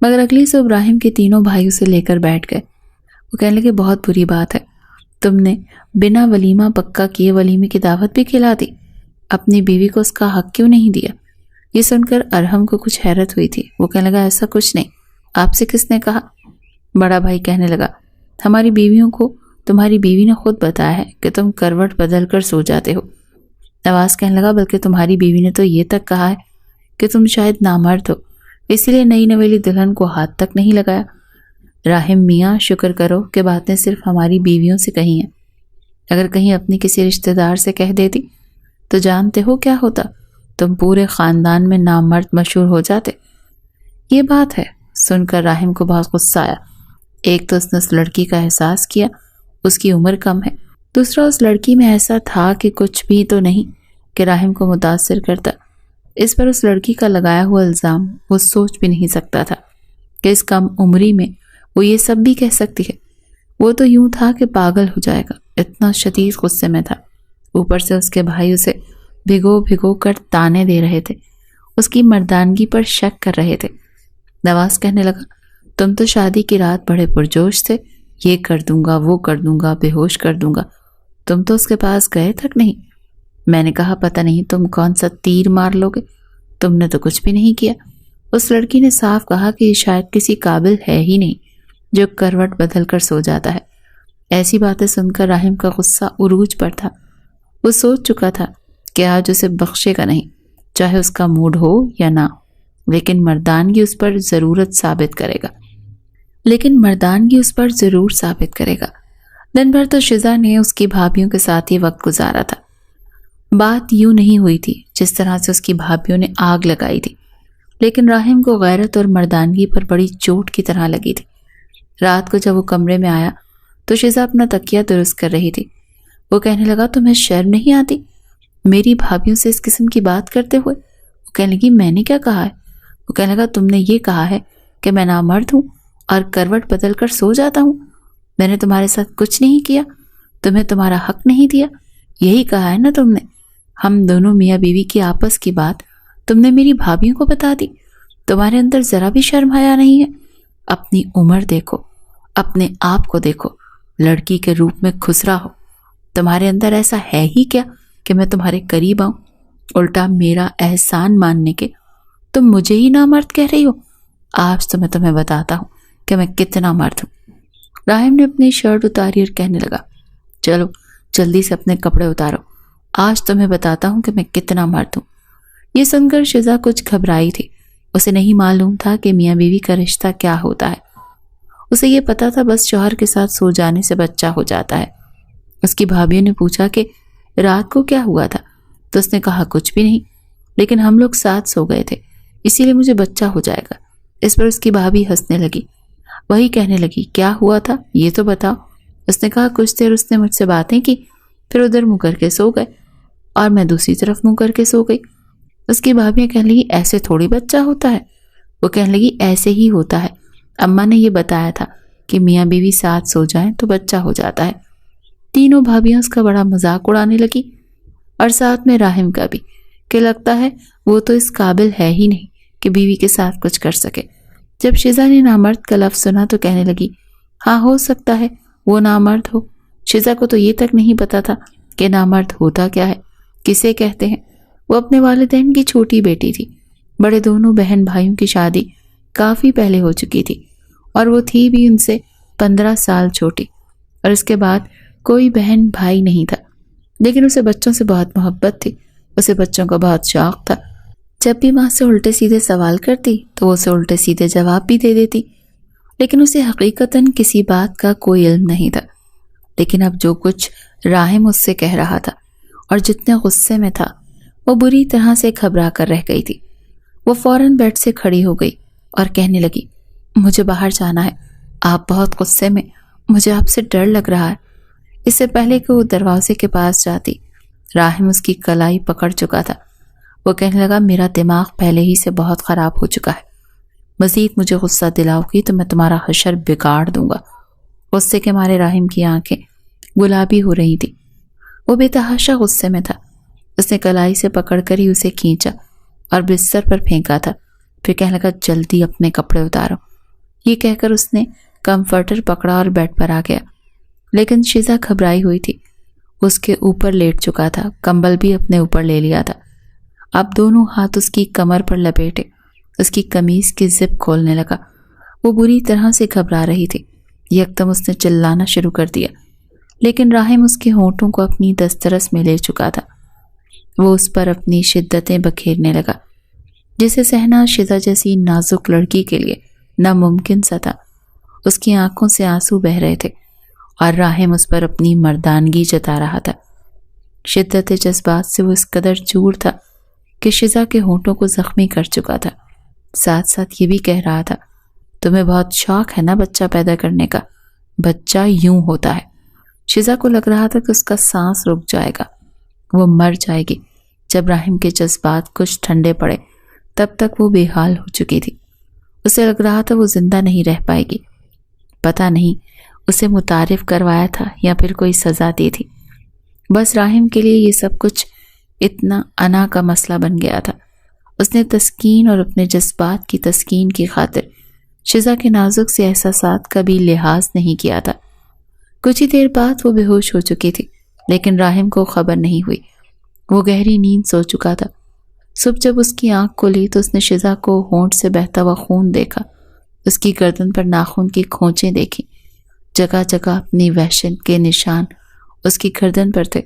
مگر اگلی صبح ابراہیم کے تینوں بھائی اسے لے کر بیٹھ گئے۔ وہ کہنے لگے، بہت بری بات ہے، تم نے بنا ولیمہ پکا کیے ولیمے کی دعوت بھی کھلا دی، اپنی بیوی کو اس کا حق کیوں نہیں دیا؟ یہ سن کر ارحم کو کچھ حیرت ہوئی تھی۔ وہ کہنے لگا، ایسا کچھ نہیں، آپ سے کس نے کہا؟ بڑا بھائی کہنے لگا، ہماری بیویوں کو تمہاری بیوی نے خود بتایا ہے کہ تم کروٹ بدل کر سو جاتے ہو۔ نواز کہنے لگا، بلکہ تمہاری بیوی نے تو یہ تک کہا ہے کہ تم شاید نامرد ہو، اس لیے نئی نویلی دلہن کو ہاتھ تک نہیں لگایا۔ راہم میاں، شکر کرو کہ باتیں صرف ہماری بیویوں سے کہی ہیں، اگر کہیں اپنی کسی رشتہ دار سے کہہ دیتی تو جانتے ہو کیا ہوتا، تم پورے خاندان میں نامرد مشہور ہو جاتے۔ یہ بات ہے۔ سن کر راہم کو بہت غصہ آیا۔ ایک تو اس نے اس لڑکی کا احساس کیا، اس کی عمر کم ہے، دوسرا اس لڑکی میں ایسا تھا کہ کچھ بھی تو نہیں کہ راہم کو متاثر کرتا۔ اس پر اس لڑکی کا لگایا ہوا الزام وہ سوچ بھی نہیں سکتا تھا کہ اس کم عمری میں وہ یہ سب بھی کہہ سکتی ہے۔ وہ تو یوں تھا کہ پاگل ہو جائے گا، اتنا شدید غصے میں تھا۔ اوپر سے اس کے بھائی اسے بھگو بھگو کر تانے دے رہے تھے، اس کی مردانگی پر شک کر رہے تھے۔ نواز کہنے لگا، تم تو شادی کی رات بڑے پرجوش تھے، یہ کر دوں گا، وہ کر دوں گا، بے ہوش کر دوں گا، تم تو اس کے پاس گئے تک نہیں۔ میں نے کہا، پتہ نہیں تم کون سا تیر مار لو گے، تم نے تو کچھ بھی نہیں کیا۔ اس لڑکی نے صاف کہا کہ یہ شاید کسی قابل ہے ہی نہیں جو کروٹ بدل کر سو جاتا ہے۔ ایسی باتیں سن کر راہم کا غصہ عروج پر تھا۔ وہ سوچ چکا تھا کہ آج اسے بخشے گا نہیں، چاہے اس کا موڈ ہو یا نہ، لیکن مردانگی اس پر ضرور ثابت کرے گا۔ دن بھر تو شیزا نے اس کی بھابیوں کے ساتھ ہی وقت گزارا تھا۔ بات یوں نہیں ہوئی تھی جس طرح سے اس کی بھابیوں نے آگ لگائی تھی، لیکن راہم کو غیرت اور مردانگی پر بڑی چوٹ کی طرح لگی تھی۔ رات کو جب وہ کمرے میں آیا تو شیزا اپنا تکیہ درست کر رہی تھی۔ وہ کہنے لگا، تمہیں شرم نہیں آتی میری بھابیوں سے اس قسم کی بات کرتے ہوئے؟ وہ کہنے لگی، میں نے کیا کہا ہے؟ وہ کہنے لگا، تم نے یہ کہا ہے کہ میں نامرد ہوں اور کروٹ بدل کر سو جاتا ہوں۔ میں نے تمہارے ساتھ کچھ نہیں کیا، تمہیں تمہارا حق نہیں دیا، یہی کہا ہے نا تم نے۔ ہم دونوں میاں بیوی کی آپس کی بات تم نے میری بھابیوں کو بتا دی، تمہارے اندر ذرا بھی شرم حیا نہیں ہے؟ اپنی عمر دیکھو، اپنے آپ کو دیکھو، لڑکی کے روپ میں کھسرا ہو تمہارے اندر ایسا ہے ہی کیا کہ میں تمہارے قریب آؤں؟ الٹا میرا احسان ماننے کے تم مجھے ہی نامرد کہہ رہی ہو۔ آج تو میں تمہیں بتاتا ہوں کہ میں کتنا مرد ہوں۔ راہم نے اپنی شرٹ اتاری اور کہنے لگا، چلو جلدی سے اپنے کپڑے اتارو، آج تمہیں بتاتا ہوں کہ میں کتنا مرد ہوں۔ یہ سن کر شزا کچھ گھبرائی تھی۔ اسے نہیں معلوم تھا کہ میاں بیوی کا رشتہ کیا ہوتا ہے۔ اسے یہ پتا تھا بس شوہر کے ساتھ سو جانے سے بچہ ہو جاتا ہے۔ اس کی بھابھیوں نے پوچھا کہ رات کو کیا ہوا تھا، تو اس نے کہا کچھ بھی نہیں، لیکن ہم لوگ ساتھ سو گئے تھے، اسی لیے مجھے بچہ ہو جائے گا۔ اس پر اس کی بھابھی ہنسنے لگی۔ وہی کہنے لگی، کیا ہوا تھا یہ تو بتاؤ۔ اس نے کہا کچھ دیر اس نے مجھ سے باتیں کی، پھر ادھر منہ کر کے سو گئے اور میں دوسری طرف منہ کر کے سو گئی۔ اس کی بھابھی کہنے لگی، ایسے تھوڑی بچہ ہوتا ہے۔ وہ کہنے لگی، ایسے ہی ہوتا ہے، اماں نے یہ بتایا تھا کہ میاں بیوی ساتھ سو جائیں تو بچہ ہو جاتا ہے۔ تینوں بھابیاں اس کا بڑا مذاق اڑانے لگی، اور ساتھ میں راہم کا بھی، کہ لگتا ہے وہ تو اس قابل ہے ہی نہیں کہ بیوی کے ساتھ کچھ کر سکے۔ جب شزا نے نامرد کا لفظ سنا تو کہنے لگی، ہاں ہو سکتا ہے وہ نامرد ہو۔ شزا کو تو یہ تک نہیں پتا تھا کہ نامرد ہوتا کیا ہے، کسے کہتے ہیں۔ وہ اپنے والدین کی چھوٹی بیٹی تھی۔ بڑے دونوں بہن بھائیوں کی شادی کافی پہلے ہو چکی تھی، اور وہ تھی بھی ان سے 15 سال چھوٹی، اور اس کے بعد کوئی بہن بھائی نہیں تھا۔ لیکن اسے بچوں سے بہت محبت تھی، اسے بچوں کا بہت شوق تھا۔ جب بھی ماں سے الٹے سیدھے سوال کرتی تو وہ اسے الٹے سیدھے جواب بھی دے دیتی، لیکن اسے حقیقتاً کسی بات کا کوئی علم نہیں تھا۔ لیکن اب جو کچھ راہم اس سے کہہ رہا تھا اور جتنے غصے میں تھا، وہ بری طرح سے گھبرا کر رہ گئی تھی۔ وہ فوراً بیڈ سے کھڑی ہو گئی اور کہنے لگی، مجھے باہر جانا ہے، آپ بہت غصے میں، مجھے آپ سے ڈر لگ رہا ہے۔ اس سے پہلے کہ وہ دروازے کے پاس جاتی، راہم اس کی کلائی پکڑ چکا تھا۔ وہ کہنے لگا، میرا دماغ پہلے ہی سے بہت خراب ہو چکا ہے، مزید مجھے غصہ دلاؤ گی تو میں تمہارا حشر بگاڑ دوں گا۔ غصے کے مارے راہم کی آنکھیں گلابی ہو رہی تھی، وہ بے تحاشا غصے میں تھا۔ اس نے کلائی سے پکڑ کر ہی اسے کھینچا اور بستر پر پھینکا تھا، پھر کہنے لگا، جلدی اپنے کپڑے اتارو۔ یہ کہہ کر اس نے کمفرٹر پکڑا اور بیڈ پر آ گیا، لیکن شزا گھبرائی ہوئی تھی۔ اس کے اوپر لیٹ چکا تھا، کمبل بھی اپنے اوپر لے لیا تھا۔ اب دونوں ہاتھ اس کی کمر پر لپیٹے اس کی قمیض کی زپ کھولنے لگا۔ وہ بری طرح سے گھبرا رہی تھی۔ یکدم اس نے چلانا شروع کر دیا، لیکن راہم اس کے ہونٹوں کو اپنی دسترس میں لے چکا تھا۔ وہ اس پر اپنی شدتیں بکھیرنے لگا، جسے سہنا شزا جیسی نازک لڑکی کے لیے ناممکن سا تھا۔ اس کی آنکھوں سے آنسو بہہ رہے تھے اور راہم اس پر اپنی مردانگی جتا رہا تھا۔ شدت جذبات سے وہ اس قدر چور تھا کہ شزا کے ہونٹوں کو زخمی کر چکا تھا۔ ساتھ ساتھ یہ بھی کہہ رہا تھا، تمہیں بہت شوق ہے نا بچہ پیدا کرنے کا، بچہ یوں ہوتا ہے۔ شزا کو لگ رہا تھا کہ اس کا سانس رک جائے گا، وہ مر جائے گی۔ جب راہم کے جذبات کچھ ٹھنڈے پڑے تب تک وہ بے حال ہو چکی تھی۔ اسے لگ رہا تھا وہ زندہ نہیں رہ پائے گی۔ پتہ نہیں اسے متعارف کروایا تھا یا پھر کوئی سزا دی تھی۔ بس راہم کے لیے یہ سب کچھ اتنا انا کا مسئلہ بن گیا تھا۔ اس نے تسکین اور اپنے جذبات کی تسکین کی خاطر شزا کے نازک سے احساسات کا بھی لحاظ نہیں کیا تھا۔ کچھ ہی دیر بعد وہ بے ہوش ہو چکی تھی، لیکن راہم کو خبر نہیں ہوئی۔ وہ گہری نیند سو چکا تھا۔ صبح جب اس کی آنکھ کھلی تو اس نے شزا کو ہونٹ سے بہتا ہوا خون دیکھا۔ اس کی گردن پر ناخن کی کھونچیں دیکھی، جگہ جگہ اپنی وحشت کے نشان اس کی گردن پر تھے۔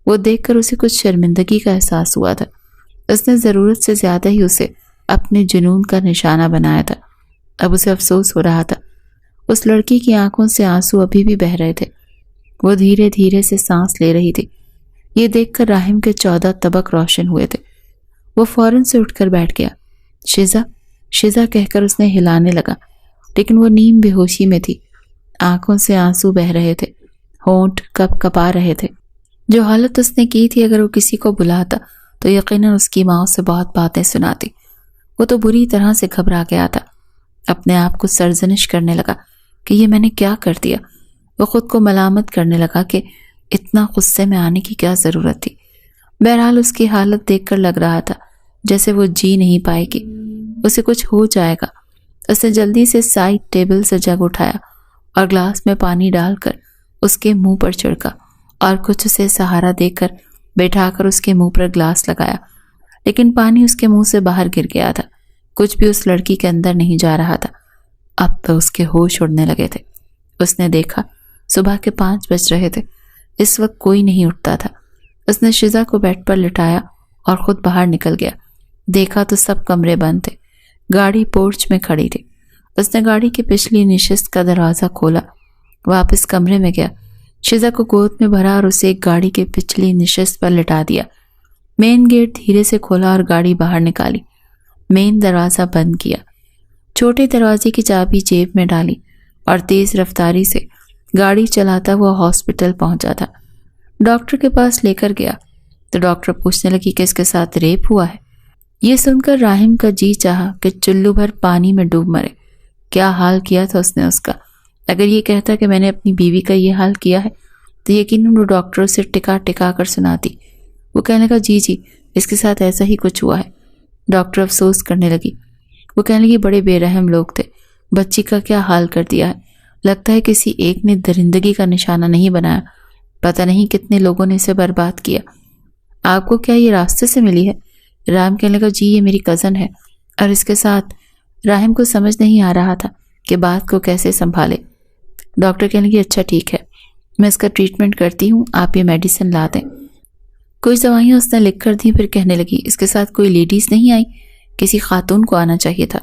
وہ دیکھ کر اسے کچھ شرمندگی کا احساس ہوا تھا۔ اس نے ضرورت سے زیادہ ہی اسے اپنے جنون کا نشانہ بنایا تھا۔ اب اسے افسوس ہو رہا تھا۔ اس لڑکی کی آنکھوں سے آنسو ابھی بھی بہہ رہے تھے۔ وہ دھیرے دھیرے سے سانس لے رہی تھی۔ یہ دیکھ کر راہم کے 14 طبق روشن ہوئے تھے۔ وہ فوراً سے اٹھ کر بیٹھ گیا۔ شزا شزا کہہ کر اس نے ہلانے لگا، لیکن وہ نیم بے ہوشی میں تھی۔ آنکھوں سے آنسو بہہ رہے تھے، ہونٹ کپ کپا رہے تھے۔ جو حالت اس نے کی تھی، اگر وہ کسی کو بلاتا تو یقیناً اس کی ماں اسے بہت باتیں سناتی۔ وہ تو بری طرح سے گھبرا گیا تھا۔ اپنے آپ کو سرزنش کرنے لگا کہ یہ میں نے کیا کر دیا۔ وہ خود کو ملامت کرنے لگا کہ اتنا غصے میں آنے کی کیا ضرورت تھی۔ بہرحال اس کی حالت دیکھ کر لگ رہا تھا جیسے وہ جی نہیں پائے گی، اسے کچھ ہو جائے گا۔ اس نے جلدی سے سائڈ ٹیبل سے جگ اٹھایا اور گلاس میں پانی ڈال کر اس کے منہ پر چھڑکا اور کچھ اسے سہارا دے کر بیٹھا کر اس کے منہ پر گلاس لگایا، لیکن پانی اس کے منہ سے باہر گر گیا تھا۔ کچھ بھی اس لڑکی کے اندر نہیں جا رہا تھا۔ اب تو اس کے ہوش اڑنے لگے تھے۔ اس نے دیکھا صبح کے 5 بج رہے تھے۔ اس وقت کوئی نہیں اٹھتا تھا۔ اس نے شزا کو بیڈ پر لٹایا اور خود باہر نکل گیا۔ دیکھا تو سب کمرے بند تھے۔ گاڑی پورچ میں کھڑی تھی۔ اس نے گاڑی کی پچھلی نشست کا دروازہ کھولا، واپس کمرے میں گیا، شزا کو گود میں بھرا اور اسے ایک گاڑی کے پچھلی نشست پر لٹا دیا۔ مین گیٹ دھیرے سے کھولا اور گاڑی باہر نکالی۔ مین دروازہ بند کیا، چھوٹے دروازے کی چابی جیب میں ڈالی اور تیز رفتاری سے گاڑی چلاتا ہوا ہاسپٹل پہنچا تھا۔ ڈاکٹر کے پاس لے کر گیا تو ڈاکٹر پوچھنے لگی کہ اس کے ساتھ ریپ ہوا ہے۔ یہ سن کر راہم کا جی چاہا کہ چلو بھر پانی میں ڈوب مرے۔ کیا حال کیا تھا اس نے اس کا! اگر یہ کہتا کہ میں نے اپنی بیوی کا یہ حال کیا ہے تو یقیناً وہ ڈاکٹر اسے ٹکا ٹکا کر سناتی۔ وہ کہنے لگا جی اس کے ساتھ ایسا ہی کچھ ہوا ہے۔ ڈاکٹر افسوس کرنے لگی۔ وہ کہنے لگی بڑے بے رحم لوگ تھے، بچی کا کیا حال کر دیا ہے۔ لگتا ہے کسی ایک نے درندگی کا نشانہ نہیں بنایا، پتہ نہیں کتنے لوگوں نے اسے برباد کیا۔ آپ کو کیا یہ راستے سے ملی ہے؟ راہم کہنے لگا جی یہ میری کزن ہے اور اس کے ساتھ۔ راہم کو سمجھ نہیں آ رہا تھا کہ بات کو کیسے سنبھالے۔ ڈاکٹر کہنے لگی اچھا ٹھیک ہے، میں اس کا ٹریٹمنٹ کرتی ہوں، آپ یہ میڈیسن لا دیں۔ کچھ دوائیاں اس نے لکھ کر دیں، پھر کہنے لگی اس کے ساتھ کوئی لیڈیز نہیں آئی؟ کسی خاتون کو آنا چاہیے تھا۔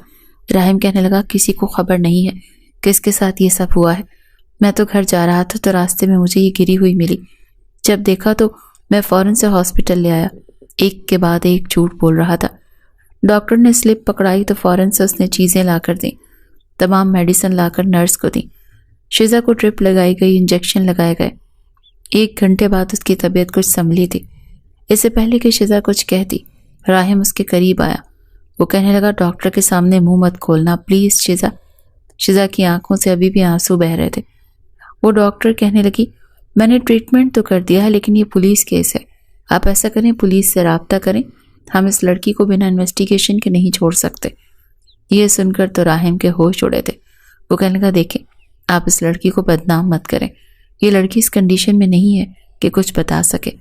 راہم کہنے لگا کسی کو خبر نہیں ہے کہ اس کے ساتھ یہ سب ہوا ہے۔ میں تو گھر جا رہا تھا تو راستے میں مجھے یہ گری ہوئی ملی۔ جب دیکھا تو میں فوراً سے ہاسپٹل لے آیا۔ ایک کے بعد ایک جھوٹ بول رہا تھا۔ ڈاکٹر نے سلپ پکڑائی تو فوراً سے اس نے چیزیں لا کر دیں، تمام میڈیسن لا کر نرس کو دیں۔ شزا کو ڈرپ لگائی گئی، انجیکشن لگائے گئے۔ 1 گھنٹے بعد اس کی طبیعت کچھ سنبھلی تھی۔ اس سے پہلے کہ شزا کچھ کہتی، راہم اس کے قریب آیا۔ وہ کہنے لگا ڈاکٹر کے سامنے منہ مت کھولنا پلیز شزا۔ شزا کی آنکھوں سے ابھی بھی آنسو بہہ رہے تھے۔ وہ ڈاکٹر کہنے لگی میں نے ٹریٹمنٹ تو کر دیا ہے لیکن یہ پولیس کیس ہے، آپ ایسا کریں پولیس سے رابطہ کریں، ہم اس لڑکی کو بنا انویسٹیگیشن کے نہیں چھوڑ سکتے۔ یہ سن کر تو راہم کے ہوش اڑے تھے۔ وہ کہنے لگا دیکھیں آپ اس لڑکی کو بدنام مت کریں، یہ لڑکی اس کنڈیشن میں نہیں ہے کہ کچھ بتا سکے،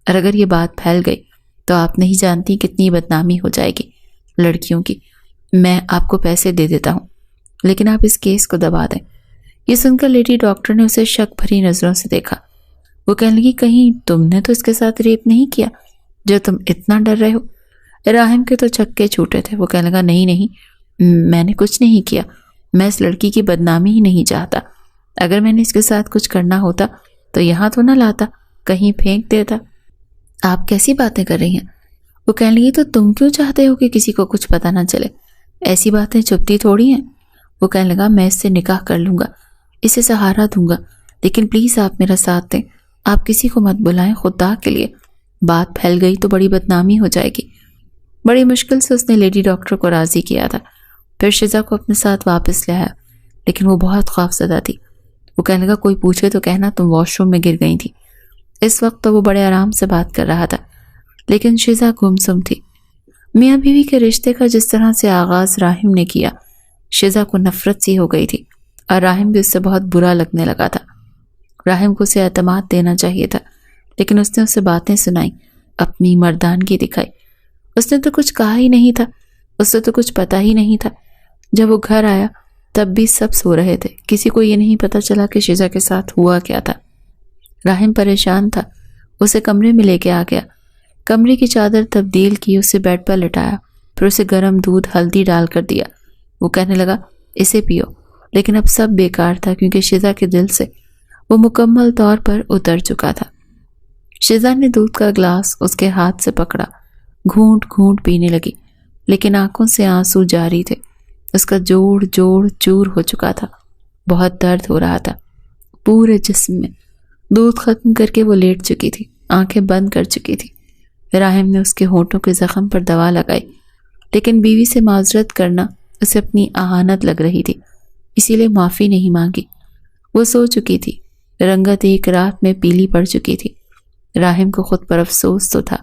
اور اگر یہ بات پھیل گئی تو آپ نہیں جانتی کتنی بدنامی ہو جائے گی لڑکیوں کی۔ میں آپ کو پیسے دے دیتا ہوں لیکن آپ اس کیس کو دبا دیں۔ یہ سن کر لیڈی ڈاکٹر نے اسے شک بھری نظروں سے دیکھا۔ وہ کہنے لگی کہیں تم نے تو اس کے ساتھ ریپ نہیں کیا جو تم اتنا ڈر رہے ہو؟ راہم کے تو چھکے چھوٹے تھے۔ وہ کہنے لگا نہیں میں نے کچھ نہیں کیا، میں اس لڑکی کی بدنامی ہی نہیں چاہتا۔ اگر میں نے اس کے ساتھ کچھ کرنا ہوتا تو یہاں تو نہ لاتا، کہیں پھینک دیتا۔ آپ کیسی باتیں کر رہی ہیں؟ وہ کہنے لگی تو تم کیوں چاہتے ہو کہ کسی کو کچھ پتہ نہ چلے؟ ایسی باتیں چھپتی تھوڑی ہیں۔ وہ کہنے لگا میں اس سے نکاح کر لوں گا، اسے سہارا دوں گا، لیکن پلیز آپ میرا ساتھ دیں، آپ کسی کو مت بلائیں خدا کے لیے، بات پھیل گئی تو بڑی بدنامی ہو جائے گی۔ بڑی مشکل سے اس نے لیڈی ڈاکٹر کو راضی کیا تھا، پھر شزا کو اپنے ساتھ واپس لے آیا، لیکن وہ بہت خوف زدہ تھی۔ وہ کہنے لگا کوئی پوچھے تو کہنا تم واش روم میں گر گئی تھی۔ اس وقت تو وہ بڑے آرام سے بات کر رہا تھا، لیکن شزا گمسم تھی۔ میاں بیوی کے رشتے کا جس طرح سے آغاز راہم نے کیا، شزا کو نفرت سی ہو گئی تھی اور راہم بھی اس سے بہت برا لگنے لگا تھا۔ راہم کو اسے اعتماد دینا چاہیے تھا، لیکن اس نے اسے باتیں سنائی، اپنی مردانگی دکھائی۔ اس نے تو کچھ کہا ہی نہیں تھا، اسے تو کچھ پتا ہی نہیں تھا۔ جب وہ گھر آیا تب بھی سب سو رہے تھے، کسی کو یہ نہیں پتا چلا کہ شزا کے ساتھ ہوا کیا تھا۔ راہم پریشان تھا، اسے کمرے میں لے کے آ گیا، کمرے کی چادر تبدیل کی، اسے بیڈ پر لٹایا، پھر اسے گرم دودھ ہلدی ڈال کر دیا۔ وہ کہنے لگا اسے پیو، لیکن اب سب بیکار تھا کیونکہ شزا کے دل سے وہ مکمل طور پر اتر چکا تھا۔ شزا نے دودھ کا گلاس اس کے ہاتھ سے پکڑا، گھونٹ گھونٹ پینے لگی، لیکن آنکھوں سے آنسو جاری تھے۔ اس کا جوڑ چور ہو چکا تھا، بہت درد ہو رہا تھا پورے جسم میں۔ دودھ ختم کر کے وہ لیٹ چکی تھی، آنکھیں بند کر چکی تھی۔ راہم نے اس کے ہونٹوں کے زخم پر دوا لگائی، لیکن بیوی سے معذرت کرنا اسے اپنی اہانت لگ رہی تھی، اسی لیے معافی نہیں مانگی۔ وہ سو چکی تھی، رنگت ایک رات میں پیلی پڑ چکی تھی۔ راہم کو خود پر افسوس تو تھا،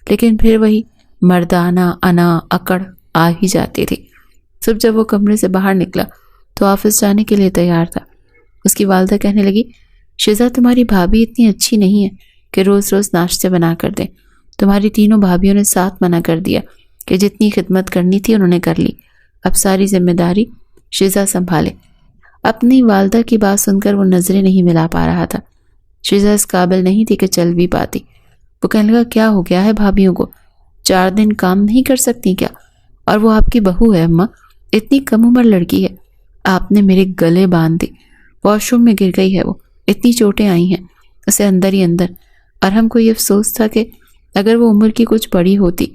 لیکن پھر وہی مردانہ انا اکڑ آ ہی جاتی تھی۔ صبح جب وہ کمرے سے باہر نکلا تو آفس جانے کے لیے تیار تھا۔ اس کی والدہ کہنے لگی شیزا تمہاری بھابھی اتنی اچھی نہیں ہے کہ روز روز ناشتے بنا کر دیں. تمہاری تینوں بھابھیوں نے ساتھ منع کر دیا کہ جتنی خدمت کرنی تھی انہوں نے کر لی. اب ساری ذمہ داری شیزا سنبھالے. اپنی والدہ کی بات سن کر وہ نظریں نہیں ملا پا رہا تھا. شیزا اس قابل نہیں تھی کہ چل بھی پاتی. وہ کہنے لگا کیا ہو گیا ہے بھابھیوں کو؟ 4 دن کام نہیں کر سکتی کیا؟ اور وہ آپ کی بہو ہے اماں، اتنی کم عمر لڑکی ہے. آپ نے میرے گلے باندھ دی. واش روم میں گر گئی ہے وہ، اتنی چوٹیں آئی ہیں اسے اندر ہی اندر. اور ہم کو یہ افسوس تھا کہ اگر وہ عمر کی کچھ بڑی ہوتی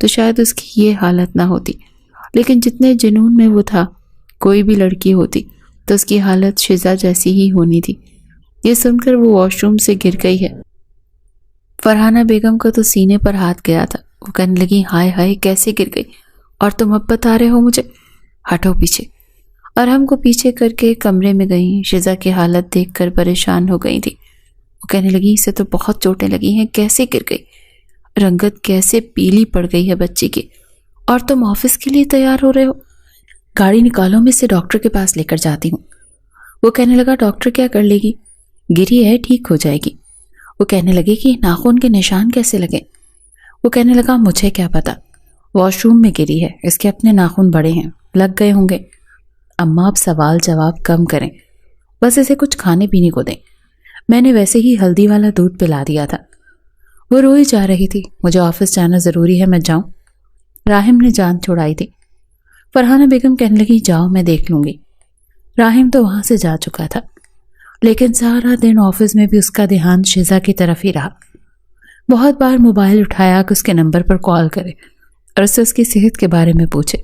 تو شاید اس کی یہ حالت نہ ہوتی، لیکن جتنے جنون میں وہ تھا کوئی بھی لڑکی ہوتی تو اس کی حالت شیزا جیسی ہی ہونی تھی. یہ سن کر وہ واش روم سے گر گئی ہے. فرحانہ بیگم کو تو سینے پر ہاتھ گیا تھا. وہ کہنے لگی ہائے ہائے کیسے گر گئی، اور تم اب بتا رہے ہو مجھے؟ ہٹو پیچھے. اور ہم کو پیچھے کر کے کمرے میں گئیں. شیزا کی حالت دیکھ کر پریشان ہو گئی تھی. وہ کہنے لگی اسے تو بہت چوٹیں لگی ہیں، کیسے گر گئی، رنگت کیسے پیلی پڑ گئی ہے بچی کی. اور تم آفس کے لیے تیار ہو رہے ہو؟ گاڑی نکالو، میں اسے ڈاکٹر کے پاس لے کر جاتی ہوں. وہ کہنے لگا ڈاکٹر کیا کر لے گی، گری ہے ٹھیک ہو جائے گی. وہ کہنے لگے کہ ناخن کے نشان کیسے لگے؟ وہ کہنے لگا مجھے کیا پتا، واش روم میں گری ہے، اس کے اپنے ناخن بڑے ہیں، لگ گئے ہوں گے. اماں اب سوال جواب کم کریں، بس اسے کچھ کھانے پینے کو دیں. میں نے ویسے ہی ہلدی والا دودھ پلا دیا تھا. وہ روئی جا رہی تھی. مجھے آفس جانا ضروری ہے، میں جاؤں؟ راحم نے جان چھڑائی تھی. فرحانہ بیگم کہنے لگی جاؤ میں دیکھ لوں گی. راحم تو وہاں سے جا چکا تھا، لیکن سارا دن آفس میں بھی اس کا دھیان شیزا کی طرف ہی رہا. بہت بار موبائل اٹھایا کہ اس کے نمبر پر کال کرے اور اسے اس کی صحت کے بارے میں پوچھے،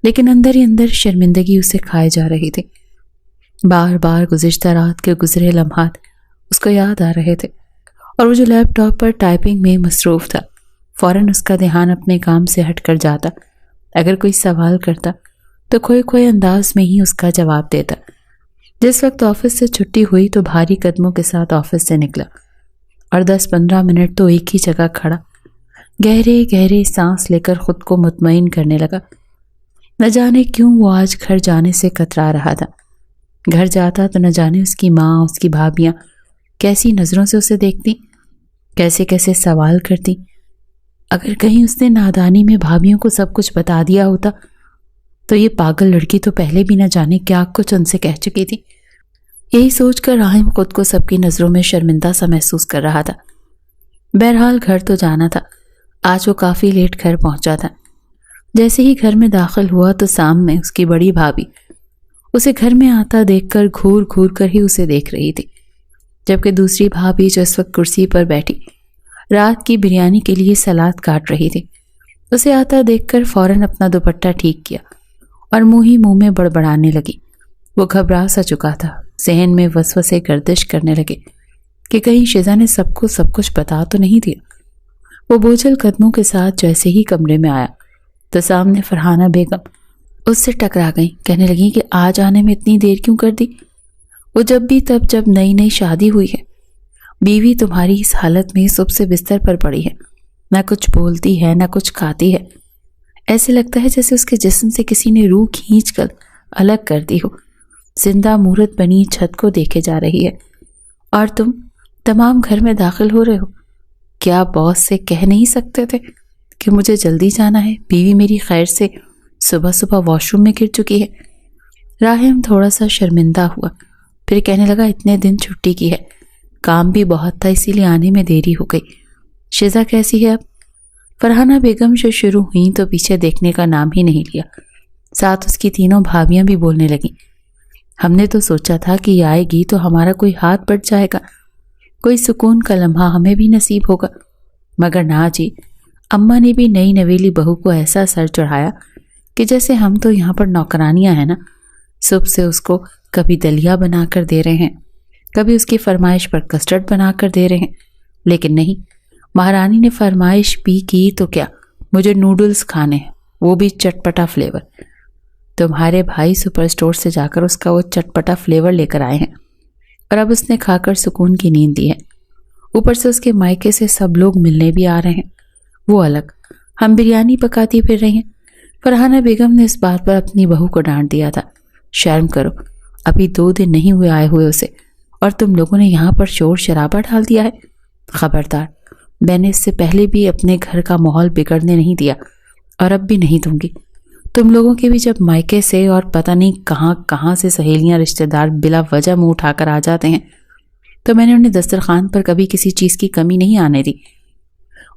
لیکن اندر ہی اندر شرمندگی اسے کھائے جا رہی تھی. بار بار گزشتہ رات کے گزرے لمحات اس کو یاد آ رہے تھے، اور وہ جو لیپ ٹاپ پر ٹائپنگ میں مصروف تھا فوراً اس کا دھیان اپنے کام سے ہٹ کر جاتا. اگر کوئی سوال کرتا تو کھوئے کھوئے انداز میں ہی اس کا جواب دیتا. جس وقت آفس سے چھٹی ہوئی تو بھاری قدموں کے ساتھ آفس سے نکلا اور 10-15 منٹ تو ایک ہی جگہ کھڑا گہرے گہرے سانس لے کر خود کو مطمئن کرنے لگا. نہ جانے کیوں وہ آج گھر جانے سے کترا رہا تھا. گھر جاتا تو نہ جانے اس کی ماں، اس کی بھابیاں کیسی نظروں سے اسے دیکھتی، کیسے کیسے سوال کرتی. اگر کہیں اس نے نادانی میں بھابیوں کو سب کچھ بتا دیا ہوتا تو یہ پاگل لڑکی تو پہلے بھی نہ جانے کیا کچھ ان سے کہہ چکی تھی. یہی سوچ کر راحم خود کو سب کی نظروں میں شرمندہ سا محسوس کر رہا تھا. بہرحال گھر تو جانا تھا. آج وہ کافی لیٹ گھر پہنچا تھا. جیسے ہی گھر میں داخل ہوا تو سامنے اس کی بڑی بھابھی اسے گھر میں آتا دیکھ کر گھور گھور کر ہی اسے دیکھ رہی تھی، جبکہ دوسری بھابھی جو اس وقت کرسی پر بیٹھی رات کی بریانی کے لیے سلاد کاٹ رہی تھی، اسے آتا دیکھ کر فوراً اپنا دوپٹہ ٹھیک کیا اور منہ ہی منہ میں بڑبڑانے لگی. وہ گھبرا سا چکا تھا. ذہن میں وسوسے گردش کرنے لگے کہ کہیں شیزا نے سب کچھ بتا تو نہیں دیا. وہ بوجھل قدموں کے ساتھ جیسے ہی کمرے میں آیا تو سامنے فرحانہ بیگم اس سے ٹکرا گئی. کہنے لگی کہ آج آنے میں اتنی دیر کیوں کر دی؟ وہ جب نئی نئی شادی ہوئی ہے، بیوی تمہاری اس حالت میں صبح سے بستر پر پڑی ہے، نہ کچھ بولتی ہے نہ کچھ کھاتی ہے. ایسے لگتا ہے جیسے اس کے جسم سے کسی نے روح کھینچ کر الگ کر دی ہو. زندہ مورت بنی چھت کو دیکھے جا رہی ہے، اور تم تمام گھر میں داخل ہو رہے ہو. کیا باس سے کہہ نہیں سکتے تھے کہ مجھے جلدی جانا ہے، بیوی میری خیر سے صبح واش روم میں گر چکی ہے؟ راحم تھوڑا سا شرمندہ ہوا، پھر کہنے لگا اتنے دن چھٹی کی ہے، کام بھی بہت تھا، اسی لیے آنے میں دیری ہو گئی. شیزا کیسی ہے اب؟ فرحانہ بیگم جو شروع ہوئیں تو پیچھے دیکھنے کا نام ہی نہیں لیا. ساتھ اس کی تینوں بھابیاں بھی بولنے لگیں. ہم نے تو سوچا تھا کہ یہ آئے گی تو ہمارا کوئی ہاتھ بٹ جائے گا، کوئی سکون کا لمحہ ہمیں بھی نصیب ہوگا، مگر نہ جی. اماں نے بھی نئی نویلی بہو کو ایسا سر چڑھایا کہ جیسے ہم تو یہاں پر نوکرانیاں ہیں نا. صبح سے اس کو کبھی دلیا بنا کر دے رہے ہیں، کبھی اس کی فرمائش پر کسٹرڈ بنا کر دے رہے ہیں. لیکن نہیں، مہارانی نے فرمائش بھی کی تو کیا، مجھے نوڈلز کھانے ہیں، وہ بھی چٹپٹا فلیور. تمہارے بھائی سپر اسٹور سے جا کر اس کا وہ چٹپٹا فلیور لے کر آئے ہیں، اور اب اس نے کھا کر سکون کی نیند دی ہے. اوپر سے اس کے مائکے سے سب لوگ ملنے بھی آ رہے ہیں، وہ الگ، ہم بریانی پکاتی پھر رہی ہیں. فرحانہ بیگم نے اس بات پر اپنی بہو کو ڈانٹ دیا تھا. شرم کرو، ابھی 2 دن نہیں ہوئے آئے ہوئے اسے، اور تم لوگوں نے یہاں پر شور شرابہ ڈال دیا ہے۔ خبردار، میں نے اس سے پہلے بھی اپنے گھر کا ماحول بگڑنے نہیں دیا اور اب بھی نہیں دوں گی۔ تم لوگوں کے بھی جب مائکے سے اور پتہ نہیں کہاں کہاں سے سہیلیاں رشتہ دار بلا وجہ منہ اٹھا کر آ جاتے ہیں تو میں نے انہیں دسترخوان پر کبھی کسی چیز کی کمی نہیں آنے دی۔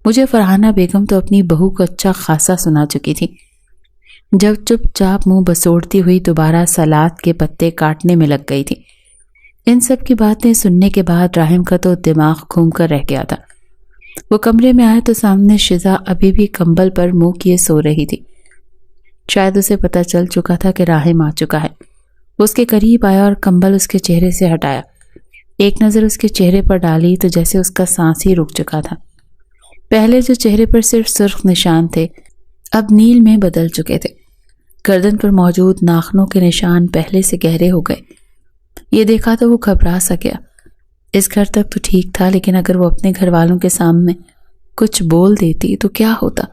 مجھے فرحانہ بیگم تو اپنی بہو کو اچھا خاصا سنا چکی تھی، جب چپ چاپ منہ بسوڑتی ہوئی دوبارہ سلاد کے پتے کاٹنے میں لگ گئی تھی۔ ان سب کی باتیں سننے کے بعد راحم کا تو دماغ گھوم کر رہ گیا تھا۔ وہ کمرے میں آئے تو سامنے شزا ابھی بھی کمبل پر منہ کیے سو رہی تھی۔ شاید اسے پتہ چل چکا تھا کہ راحم آ چکا ہے۔ وہ اس کے قریب آیا اور کمبل اس کے چہرے سے ہٹایا۔ ایک نظر اس کے چہرے پر ڈالی تو جیسے اس کا سانس ہی رک چکا تھا۔ پہلے جو چہرے پر صرف سرخ نشان تھے اب نیل میں بدل چکے تھے۔ گردن پر موجود ناخنوں کے نشان پہلے سے گہرے ہو گئے۔ یہ دیکھا تو وہ گھبرا سا گیا۔ اس گھر تک تو ٹھیک تھا، لیکن اگر وہ اپنے گھر والوں کے سامنے کچھ بول دیتی تو کیا ہوتا؟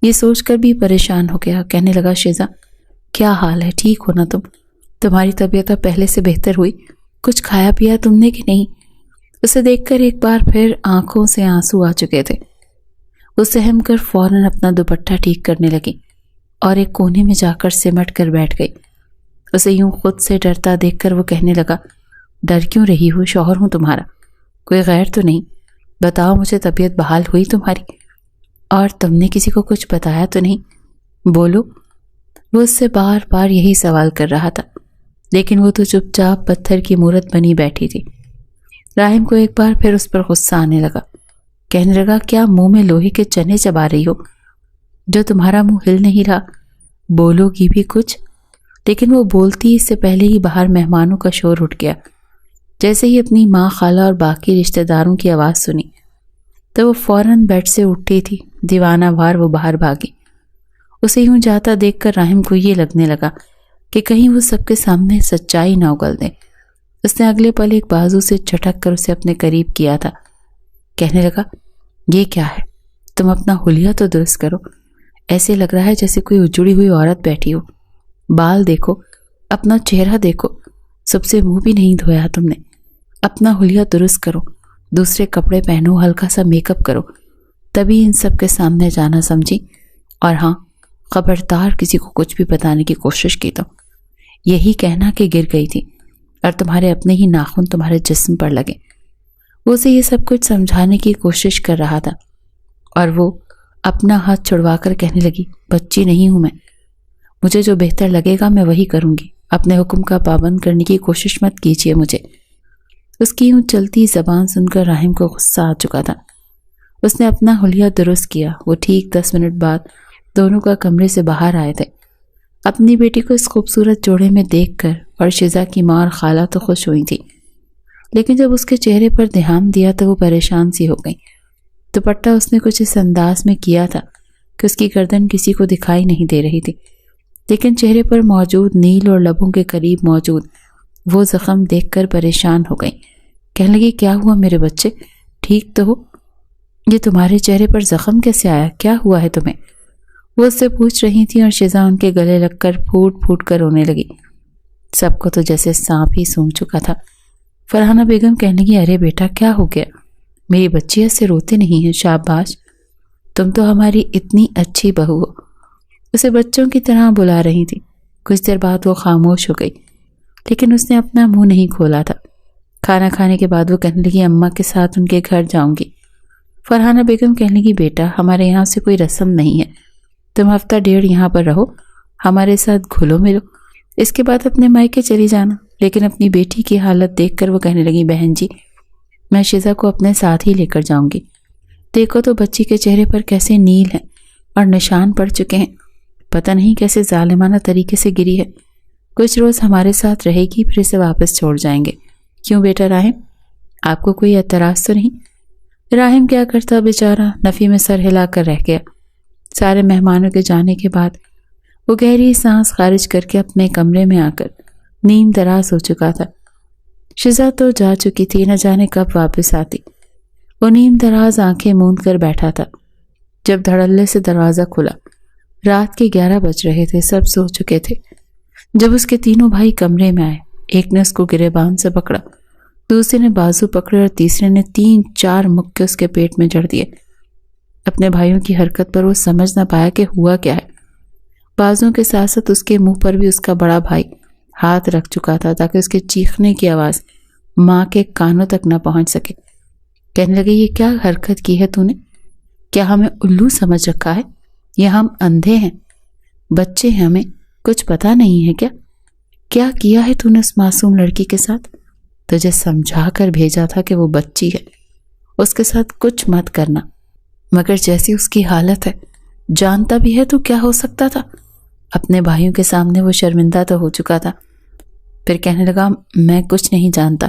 یہ سوچ کر بھی پریشان ہو گیا۔ کہنے لگا، شیزا کیا حال ہے؟ ٹھیک ہو نا تم؟ تمہاری طبیعت اب پہلے سے بہتر ہوئی؟ کچھ کھایا پیا تم نے کہ نہیں؟ اسے دیکھ کر ایک بار پھر آنکھوں سے آنسو آ چکے تھے۔ وہ سہم کر فوراً اپنا دوپٹہ ٹھیک کرنے لگی اور ایک کونے میں جا کر سمٹ کر بیٹھ گئی۔ اسے یوں خود سے ڈرتا دیکھ کر وہ کہنے لگا، ڈر کیوں رہی ہو؟ شوہر ہوں تمہارا، کوئی غیر تو نہیں؟ بتاؤ مجھے، طبیعت بحال ہوئی تمہاری؟ اور تم نے کسی کو کچھ بتایا تو نہیں؟ بولو۔ وہ اس سے بار بار یہی سوال کر رہا تھا، لیکن وہ تو چپ چاپ پتھر کی مورت بنی بیٹھی تھی۔ راحم کو ایک بار پھر اس پر غصہ آنے لگا۔ کہنے لگا، کیا منہ میں لوہے کے چنے چبا رہی ہو جو تمہارا منہ ہل نہیں رہا؟ بولو گی بھی کچھ؟ لیکن وہ بولتی اس سے پہلے ہی باہر مہمانوں کا شور اٹھ گیا۔ جیسے ہی اپنی ماں، خالہ اور باقی رشتہ داروں کی آواز سنی تو وہ فوراً بیڈ سے اٹھی تھی۔ دیوانہ وار وہ باہر بھاگی۔ اسے یوں جاتا دیکھ کر راحم کو یہ لگنے لگا کہ کہیں وہ سب کے سامنے سچائی نہ اگل دے۔ اس نے اگلے پل ایک بازو سے جھٹک کر اسے اپنے قریب کیا تھا۔ کہنے لگا، یہ کیا ہے؟ تم اپنا حلیہ تو درست کرو۔ ایسے لگ رہا ہے جیسے کوئی اجڑی ہوئی عورت بیٹھی ہو۔ بال دیکھو، اپنا چہرہ دیکھو، سب سے منہ بھی نہیں دھویا تم نے۔ اپنا حلیہ درست کرو، دوسرے کپڑے پہنو، ہلکا سا میک اپ کرو، تبھی ان سب کے سامنے جانا، سمجھی؟ اور ہاں، خبردار کسی کو کچھ بھی بتانے کی کوشش کی تو یہی کہنا کہ گر گئی تھی اور تمہارے اپنے ہی ناخن تمہارے جسم پر لگے۔ وہ اسے یہ سب کچھ سمجھانے کی کوشش کر رہا تھا اور وہ اپنا ہاتھ چھڑوا کر کہنے لگی، بچی نہیں ہوں میں، مجھے جو بہتر لگے گا میں وہی کروں گی۔ اپنے حکم کا پابند کرنے کی کوشش مت کیجیے مجھے۔ اس کی یوں چلتی زبان سن کر راحم کو غصہ آ چکا تھا۔ اس نے اپنا حلیہ درست کیا۔ وہ ٹھیک 10 منٹ بعد دونوں کا کمرے سے باہر آئے تھے۔ اپنی بیٹی کو اس خوبصورت جوڑے میں دیکھ کر اور شیزا کی ماں اور خالہ تو خوش ہوئی تھی، لیکن جب اس کے چہرے پر دھیان دیا تو وہ پریشان سی ہو گئی۔ دوپٹہ اس نے کچھ اس انداز میں کیا تھا کہ اس کی گردن کسی کو دکھائی نہیں دے رہی تھی، لیکن چہرے پر موجود نیل اور لبوں کے قریب موجود وہ زخم دیکھ کر پریشان ہو گئی۔ کہنے لگی، کیا ہوا میرے بچے؟ ٹھیک تو ہو؟ یہ تمہارے چہرے پر زخم کیسے آیا؟ کیا ہوا ہے تمہیں؟ وہ اس سے پوچھ رہی تھی اور شیزا ان کے گلے لگ کر پھوٹ پھوٹ کر رونے لگی۔ سب کو تو جیسے سانپ ہی سونگھ چکا تھا۔ فرحانہ بیگم کہنے لگی، ارے بیٹا کیا ہو گیا؟ میری بچی ایسے روتے نہیں ہیں، شاباش، تم تو ہماری اتنی اچھی بہو ہو۔ اسے بچوں کی طرح بلا رہی تھی۔ کچھ دیر بعد وہ خاموش ہو گئی، لیکن اس نے اپنا منہ نہیں کھولا تھا۔ کھانا کھانے کے بعد وہ کہنے لگی، اماں کے ساتھ ان کے گھر جاؤں گی۔ فرحانہ بیگم کہنے لگی، بیٹا ہمارے یہاں سے کوئی رسم نہیں ہے، تم ہفتہ ڈیڑھ یہاں پر رہو، ہمارے ساتھ گھلو ملو، اس کے بعد اپنے مائکے چلی جانا۔ لیکن اپنی بیٹی کی حالت دیکھ کر وہ کہنے لگی، بہن جی میں شیزا کو اپنے ساتھ ہی لے کر جاؤں گی۔ دیکھو تو بچی کے چہرے پر کیسے نیل ہیں اور نشان پڑ چکے ہیں، پتہ نہیں کیسے ظالمانہ طریقے سے گری ہے۔ کچھ روز ہمارے ساتھ رہے گی، پھر اسے واپس چھوڑ جائیں گے۔ کیوں بیٹا راحم، آپ کو کوئی اعتراض تو نہیں؟ راحم کیا کرتا بیچارہ، نفی میں سر ہلا کر رہ گیا۔ سارے مہمانوں کے جانے کے بعد وہ گہری سانس خارج کر کے اپنے کمرے میں آ کر نیم دراز ہو چکا تھا۔ شیزا تو جا چکی تھی، نہ جانے کب واپس آتی۔ وہ نیم دراز آنکھیں موند کر بیٹھا تھا جب دھڑلے سے دروازہ کھلا۔ رات کے 11 بج رہے تھے، سب سو چکے تھے۔ جب اس کے تینوں بھائی کمرے میں آئے، ایک نے اس کو گریبان سے پکڑا دوسرے نے بازو پکڑے اور تیسرے نے 3-4 مکے اس کے پیٹ میں جڑ دیے۔ اپنے بھائیوں کی حرکت پر وہ سمجھ نہ پایا کہ ہوا کیا ہے۔ بازوں کے ساتھ ساتھ اس کے منہ پر بھی اس کا بڑا بھائی ہاتھ رکھ چکا تھا تاکہ اس کے چیخنے کی آواز ماں کے کانوں تک نہ پہنچ سکے۔ کہنے لگے، یہ کیا حرکت کی ہے تو نے؟ کیا ہمیں الو سمجھ رکھا ہے؟ یا ہم اندھے ہیں؟ بچے ہیں، ہمیں کچھ پتا نہیں ہے کیا؟ کیا کیا ہے تو نے اس معصوم لڑکی کے ساتھ؟ تجھے سمجھا کر بھیجا تھا کہ وہ بچی ہے، اس کے ساتھ کچھ مت کرنا، مگر جیسی اس کی حالت ہے جانتا بھی ہے تو کیا ہو سکتا تھا؟ اپنے بھائیوں کے سامنے وہ شرمندہ تو ہو چکا تھا۔ پھر کہنے لگا، میں کچھ نہیں جانتا،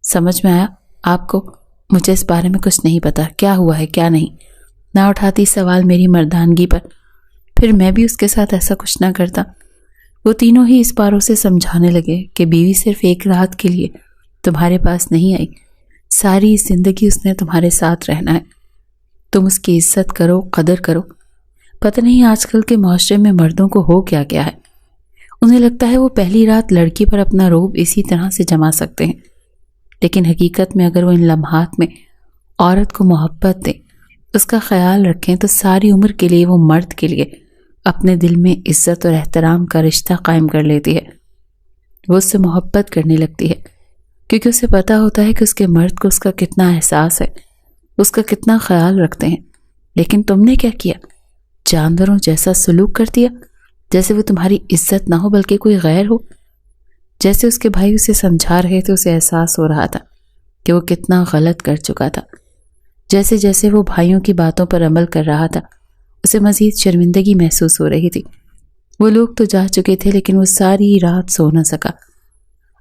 سمجھ میں آیا آپ کو؟ مجھے اس بارے میں کچھ نہیں پتا، کیا ہوا ہے کیا نہیں۔ نہ اٹھاتی سوال میری مردانگی پر، پھر میں بھی اس کے ساتھ ایسا کچھ نہ کرتا۔ وہ تینوں ہی اس بار اسے سمجھانے لگے کہ بیوی صرف ایک رات کے لیے تمہارے پاس نہیں آئی، ساری زندگی اس نے تمہارے ساتھ رہنا ہے، تم اس کی عزت کرو، قدر کرو۔ پتہ نہیں آج کل کے معاشرے میں مردوں کو ہو کیا کیا ہے، انہیں لگتا ہے وہ پہلی رات لڑکی پر اپنا روب اسی طرح سے جما سکتے ہیں، لیکن حقیقت میں اگر وہ ان لمحات میں عورت کو محبت دیں، اس کا خیال رکھیں، تو ساری عمر کے لیے وہ مرد کے لیے اپنے دل میں عزت اور احترام کا رشتہ قائم کر لیتی ہے۔ وہ اس سے محبت کرنے لگتی ہے کیونکہ اسے پتہ ہوتا ہے کہ اس کے مرد کو اس کا کتنا احساس ہے، اس کا کتنا خیال رکھتے ہیں۔ لیکن تم نے کیا کیا؟ جانوروں جیسا سلوک کر دیا، جیسے وہ تمہاری عزت نہ ہو بلکہ کوئی غیر ہو۔ جیسے اس کے بھائی اسے سمجھا رہے تھے، اسے احساس ہو رہا تھا کہ وہ کتنا غلط کر چکا تھا۔ جیسے جیسے وہ بھائیوں کی باتوں پر عمل کر رہا تھا، اسے مزید شرمندگی محسوس ہو رہی تھی۔ وہ لوگ تو جا چکے تھے لیکن وہ ساری رات سو نہ سکا۔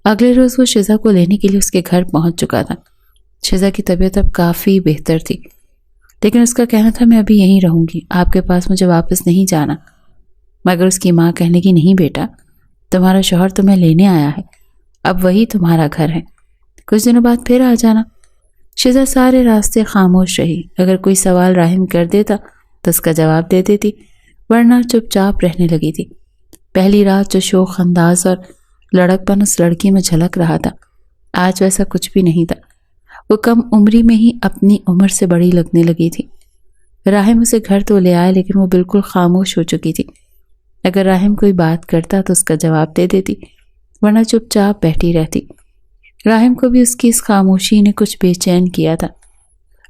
اگلے روز وہ شزا کو لینے کے لیے اس کے گھر پہنچ چکا تھا۔ شزا کی طبیعت اب کافی بہتر تھی، لیکن اس کا کہنا تھا، میں ابھی یہیں رہوں گی، آپ کے پاس مجھے واپس نہیں جانا۔ مگر اس کی ماں کہنے کی، نہیں بیٹا، تمہارا شوہر تمہیں لینے آیا ہے، اب وہی تمہارا گھر ہے، کچھ دنوں بعد پھر آ جانا۔ شزا سارے راستے خاموش رہی، اگر کوئی سوال راہم کر دیتا تو اس کا جواب دے دیتی، ورنہ چپ چاپ رہنے لگی تھی۔ پہلی رات جو شوخ انداز اور لڑک پن اس لڑکی میں جھلک رہا تھا، آج ویسا کچھ بھی نہیں تھا۔ وہ کم عمری میں ہی اپنی عمر سے بڑی لگنے لگی تھی۔ راہم اسے گھر تو لے آئے لیکن وہ بالکل خاموش ہو چکی تھی۔ اگر راہم کوئی بات کرتا تو اس کا جواب دے دیتی، ورنہ چپ چاپ بیٹھی رہتی۔ راہم کو بھی اس کی اس خاموشی نے کچھ بے چین کیا تھا،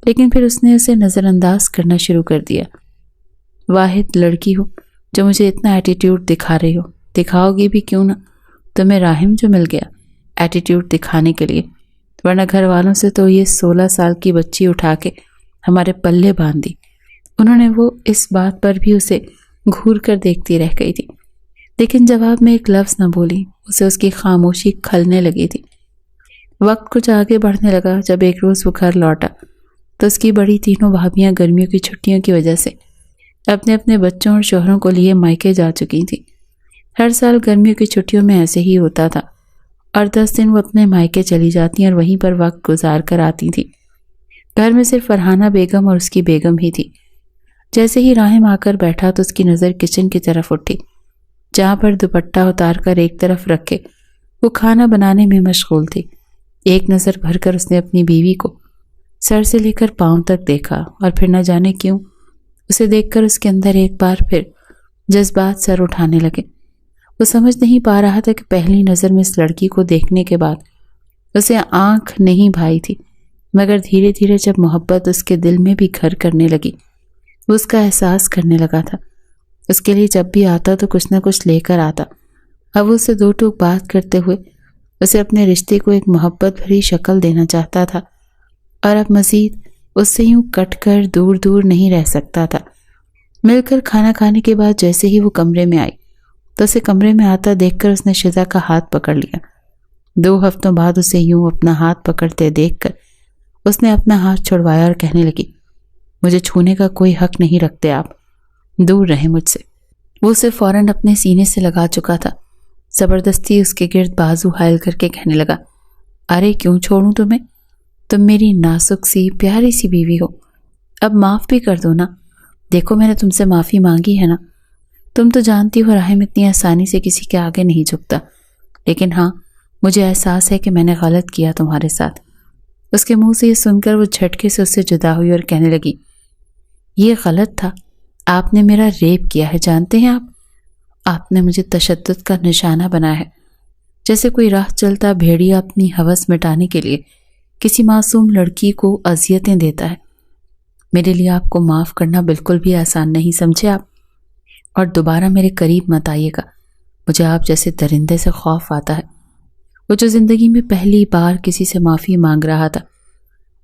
لیکن پھر اس نے اسے نظر انداز کرنا شروع کر دیا۔ واحد لڑکی ہو جو مجھے اتنا ایٹیٹیوڈ دکھا رہی ہو، دکھاؤ گی بھی کیوں نہ، تمہیں راہم جو مل گیا ایٹیٹیوڈ دکھانے کے لیے، ورنہ گھر والوں سے تو یہ 16 سال کی بچی اٹھا کے ہمارے پلے باندھ دی۔ انہوں نے وہ اس بات پر بھی اسے گھور کر دیکھتی رہ گئی تھی، لیکن جواب میں ایک لفظ نہ بولی۔ اسے اس کی خاموشی کھلنے لگی تھی۔ وقت کچھ آگے بڑھنے لگا۔ جب ایک روز وہ گھر لوٹا تو اس کی بڑی تینوں بھابیاں گرمیوں کی چھٹیوں کی وجہ سے اپنے اپنے بچوں اور شوہروں کو لیے مائکے جا چکی تھیں۔ ہر سال گرمیوں کی چھٹیوں میں ایسے ہی ہوتا تھا، اور 10 دن وہ اپنے مائکے چلی جاتی اور وہیں پر وقت گزار کر آتی تھیں۔ گھر میں صرف فرحانہ بیگم اور اس کی بیگم ہی تھی۔ جیسے ہی راہم آ کر بیٹھا تو اس کی نظر کچن کی طرف اٹھی، جہاں پر دوپٹہ اتار کر ایک طرف رکھے وہ کھانا بنانے میں مشغول تھی۔ ایک نظر بھر کر اس نے اپنی بیوی کو سر سے لے کر پاؤں تک دیکھا، اور پھر نہ جانے کیوں اسے دیکھ کر اس کے اندر ایک بار پھر جذبات سر اٹھانے لگے۔ وہ سمجھ نہیں پا رہا تھا کہ پہلی نظر میں اس لڑکی کو دیکھنے کے بعد اسے آنکھ نہیں بھائی تھی، مگر دھیرے دھیرے جب محبت اس کے دل میں بھی گھر کرنے لگی، وہ اس کا احساس کرنے لگا تھا۔ اس کے لیے جب بھی آتا تو کچھ نہ کچھ لے کر آتا۔ اب وہ اسے دو ٹوک بات کرتے ہوئے اسے اپنے رشتے کو ایک محبت بھری شکل دینا چاہتا تھا، اور اب مزید اس سے یوں کٹ کر دور دور نہیں رہ سکتا تھا۔ مل کر کھانا کھانے کے بعد جیسے ہی وہ کمرے میں آئی تو اسے کمرے میں آتا دیکھ کر اس نے شزا کا ہاتھ پکڑ لیا۔ 2 ہفتوں بعد اسے یوں اپنا ہاتھ پکڑتے دیکھ کر اس نے اپنا ہاتھ چھڑوایا اور کہنے لگی، مجھے چھونے کا کوئی حق نہیں رکھتے آپ، دور رہیں مجھ سے۔ وہ اسے فوراً اپنے سینے سے لگا چکا تھا۔ زبردستی اس کے گرد بازو حائل کر کے کہنے لگا، ارے کیوں چھوڑوں تمہیں؟ تم میری نازک سی پیاری سی بیوی ہو، اب معاف بھی کر دو نا۔ دیکھو میں نے تم سے معافی مانگی ہے نا۔ تم تو جانتی ہو راہم اتنی آسانی سے کسی کے آگے نہیں جھکتا، لیکن ہاں مجھے احساس ہے کہ میں نے غلط کیا تمہارے ساتھ۔ اس کے منہ سے یہ سن کر وہ جھٹکے سے اس سے جدا ہوئی اور کہنے لگی، یہ غلط تھا، آپ نے میرا ریپ کیا ہے، جانتے ہیں آپ نے مجھے تشدد کا نشانہ بنایا ہے، جیسے کوئی راہ چلتا بھیڑیا اپنی ہوس مٹانے کے لیے کسی معصوم لڑکی کو اذیتیں دیتا ہے۔ میرے لیے آپ کو معاف کرنا بالکل بھی آسان نہیں، سمجھے آپ؟ اور دوبارہ میرے قریب مت آئیے گا، مجھے آپ جیسے درندے سے خوف آتا ہے۔ وہ جو زندگی میں پہلی بار کسی سے معافی مانگ رہا تھا،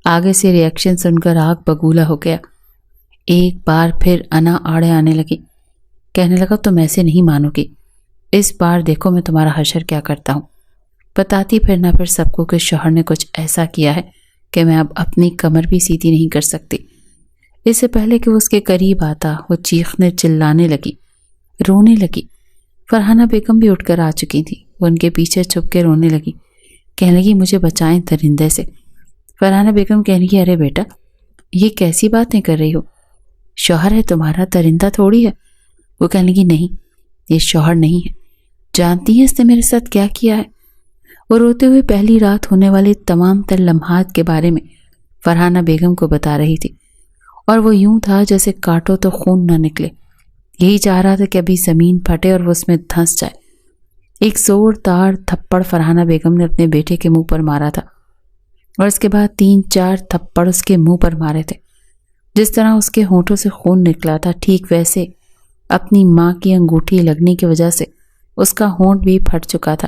آگے سے ری ایکشن سن کر آگ بگولا ہو گیا۔ ایک بار پھر انا آڑے آنے لگی، کہنے لگا تم ایسے نہیں مانو گی، اس بار دیکھو میں تمہارا حشر کیا کرتا ہوں۔ بتاتی پھرنا پھر سب کو کہ شوہر نے کچھ ایسا کیا ہے کہ میں اب اپنی کمر بھی سیدھی نہیں کر سکتی۔ اس سے پہلے کہ وہ اس کے قریب آتا، وہ چیخنے چلانے لگی، رونے لگی۔ فرحانہ بیگم بھی اٹھ کر آ چکی تھی، وہ ان کے پیچھے چھپ کے رونے لگی، کہنے لگی مجھے بچائیں درندے سے۔ فرحانہ بیگم کہنے لگی ارے بیٹا یہ کیسی باتیں کر رہی ہو، شوہر ہے تمہارا، درندہ تھوڑی ہے۔ وہ کہنے لگی نہیں، یہ شوہر نہیں ہے، جانتی ہیں اس نے میرے ساتھ کیا کیا ہے؟ وہ روتے ہوئے پہلی رات ہونے والے تمام تر لمحات کے بارے میں فرحانہ بیگم کو بتا رہی تھی، اور وہ یوں تھا جیسے کاٹو تو خون نہ نکلے، یہی چاہ رہا تھا کہ ابھی زمین پھٹے اور وہ اس میں دھنس جائے۔ ایک زوردار تھپڑ فرحانہ بیگم نے اپنے بیٹے کے منہ پر مارا تھا، اور اس کے بعد 3-4 تھپڑ اس کے منہ پر مارے تھے۔ جس طرح اس کے ہونٹوں سے خون نکلا تھا، ٹھیک ویسے اپنی ماں کی انگوٹھی لگنے کی وجہ سے اس کا ہونٹ بھی پھٹ چکا تھا۔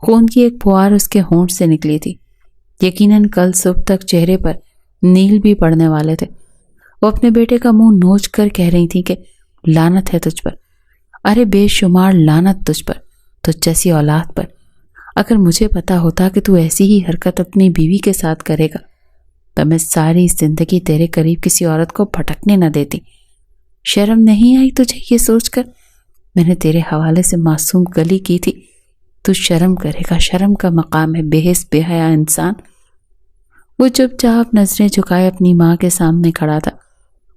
خون کی ایک پھوار اس کے ہونٹ سے نکلی تھی، یقیناً کل صبح تک چہرے پر نیل بھی پڑنے والے تھے۔ وہ اپنے بیٹے کا منہ نوچ کر کہہ رہی تھی کہ لعنت ہے تجھ پر، ارے بے شمار لعنت تجھ پر، تجھ جیسی اولاد پر۔ اگر مجھے پتا ہوتا کہ تو ایسی ہی حرکت اپنی بیوی کے ساتھ کرے گا تو میں ساری زندگی تیرے قریب کسی عورت کو پھٹکنے نہ دیتی۔ شرم نہیں آئی تجھے یہ سوچ کر میں نے تیرے حوالے سے معصوم گلی کی تھی؟ تو شرم کرے گا، شرم کا مقام ہے، بے حس بے حیا انسان۔ وہ چپ چاپ نظریں جھکائے اپنی ماں کے سامنے کھڑا تھا،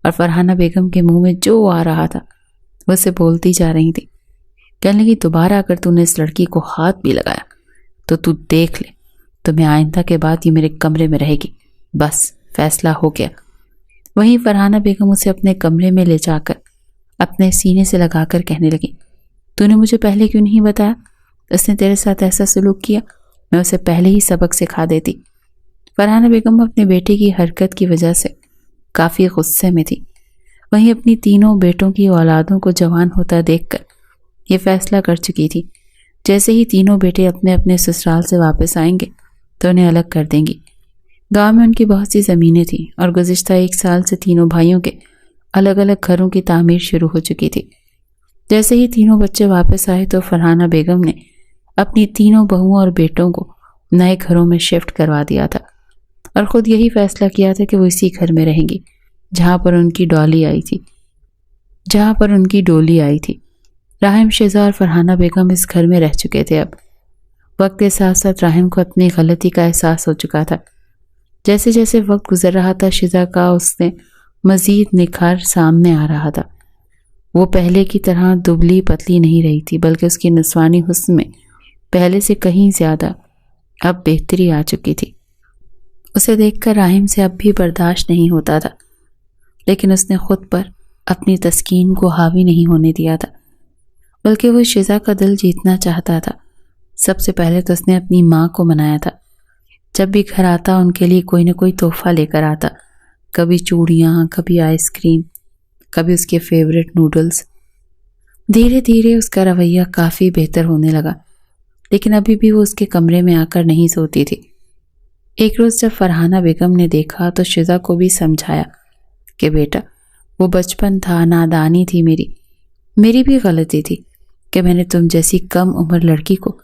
اور فرحانہ بیگم کے منہ میں جو آ رہا تھا وہ اسے بولتی جا رہی تھی۔ کہنے لگی دوبارہ اگر تو نے اس لڑکی کو ہاتھ بھی لگایا تو دیکھ لے، تمہیں آئندہ کے بعد یہ میرے کمرے میں رہے گی، بس فیصلہ ہو گیا۔ وہیں فرحانہ بیگم اسے اپنے کمرے میں لے جا کر اپنے سینے سے لگا کر کہنے لگی تو نے مجھے پہلے کیوں نہیں بتایا؟ اس نے تیرے ساتھ ایسا سلوک کیا، میں اسے پہلے ہی سبق سکھا دیتی۔ فرحانہ بیگم اپنے بیٹے کی حرکت کی وجہ سے کافی غصے میں تھی، وہیں اپنی تینوں بیٹوں کی اولادوں کو جوان ہوتا دیکھ کر یہ فیصلہ کر چکی تھی جیسے ہی تینوں بیٹے اپنے اپنے سسرال سے واپس آئیں گے تو انہیں الگ کر دیں گی۔ گاؤں میں ان کی بہت سی زمینیں تھیں، اور گزشتہ 1 سال سے تینوں بھائیوں کے الگ الگ گھروں کی تعمیر شروع ہو چکی تھی۔ جیسے ہی تینوں بچے واپس آئے تو فرحانہ بیگم نے اپنی تینوں بہوؤں اور بیٹوں کو نئے گھروں میں شفٹ کروا دیا تھا، اور خود یہی فیصلہ کیا تھا کہ وہ اسی گھر میں رہیں گی جہاں پر ان کی ڈولی آئی تھی۔ راحم شہزاد اور فرحانہ بیگم اس گھر میں رہ چکے تھے۔ اب وقت کے ساتھ ساتھ راحم کو اپنی غلطی کا احساس ہو چکا تھا۔ جیسے جیسے وقت گزر رہا تھا شہزاد کا اس نے مزید نکھار سامنے آ رہا تھا۔ وہ پہلے کی طرح دبلی پتلی نہیں رہی تھی، بلکہ اس کی نسوانی حسن میں پہلے سے کہیں زیادہ اب بہتری آ چکی تھی۔ اسے دیکھ کر راحم سے اب بھی برداشت نہیں ہوتا تھا، لیکن اس نے خود پر اپنی تسکین کو حاوی نہیں ہونے دیا تھا، بلکہ وہ شہزاد کا دل جیتنا چاہتا تھا۔ سب سے پہلے تو اس نے اپنی ماں کو منایا تھا، جب بھی گھر آتا ان کے لیے کوئی نہ کوئی تحفہ لے کر آتا، کبھی چوڑیاں، کبھی آئس کریم، کبھی اس کے فیورٹ نوڈلز۔ دھیرے دھیرے اس کا رویہ کافی بہتر ہونے لگا، لیکن ابھی بھی وہ اس کے کمرے میں آ کر نہیں سوتی تھی۔ ایک روز جب فرحانہ بیگم نے دیکھا تو شہزاد کو بھی سمجھایا کہ بیٹا وہ بچپن تھا، نادانی تھی، میری بھی غلطی تھی کہ میں نے تم جیسی کم عمر لڑکی کو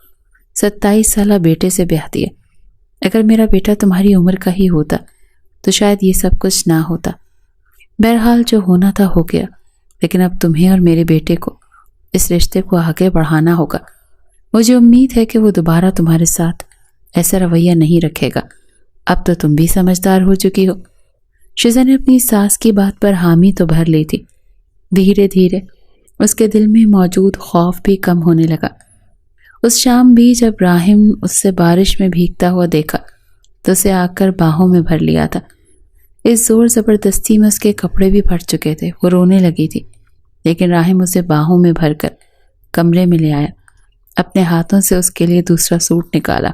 27 سالہ بیٹے سے بیاہ دیا۔ اگر میرا بیٹا تمہاری عمر کا ہی ہوتا تو شاید یہ سب کچھ نہ ہوتا۔ بہرحال جو ہونا تھا ہو گیا، لیکن اب تمہیں اور میرے بیٹے کو اس رشتے کو آگے بڑھانا ہوگا۔ مجھے امید ہے کہ وہ دوبارہ تمہارے ساتھ ایسا رویہ نہیں رکھے گا۔ اب تو تم بھی سمجھدار ہو چکی ہو۔ شہزاد نے اپنی ساس کی بات پر حامی تو بھر لی تھی، دھیرے دھیرے اس کے دل میں موجود خوف بھی کم ہونے لگا۔ اس شام بھی جب راحم اس سے بارش میں بھیگتا ہوا دیکھا تو اسے آ کر باہوں میں بھر لیا تھا۔ اس زور زبردستی میں اس کے کپڑے بھی پھٹ چکے تھے، وہ رونے لگی تھی، لیکن راحم اسے باہوں میں بھر کر کمرے میں لے آیا، اپنے ہاتھوں سے اس کے لیے دوسرا سوٹ نکالا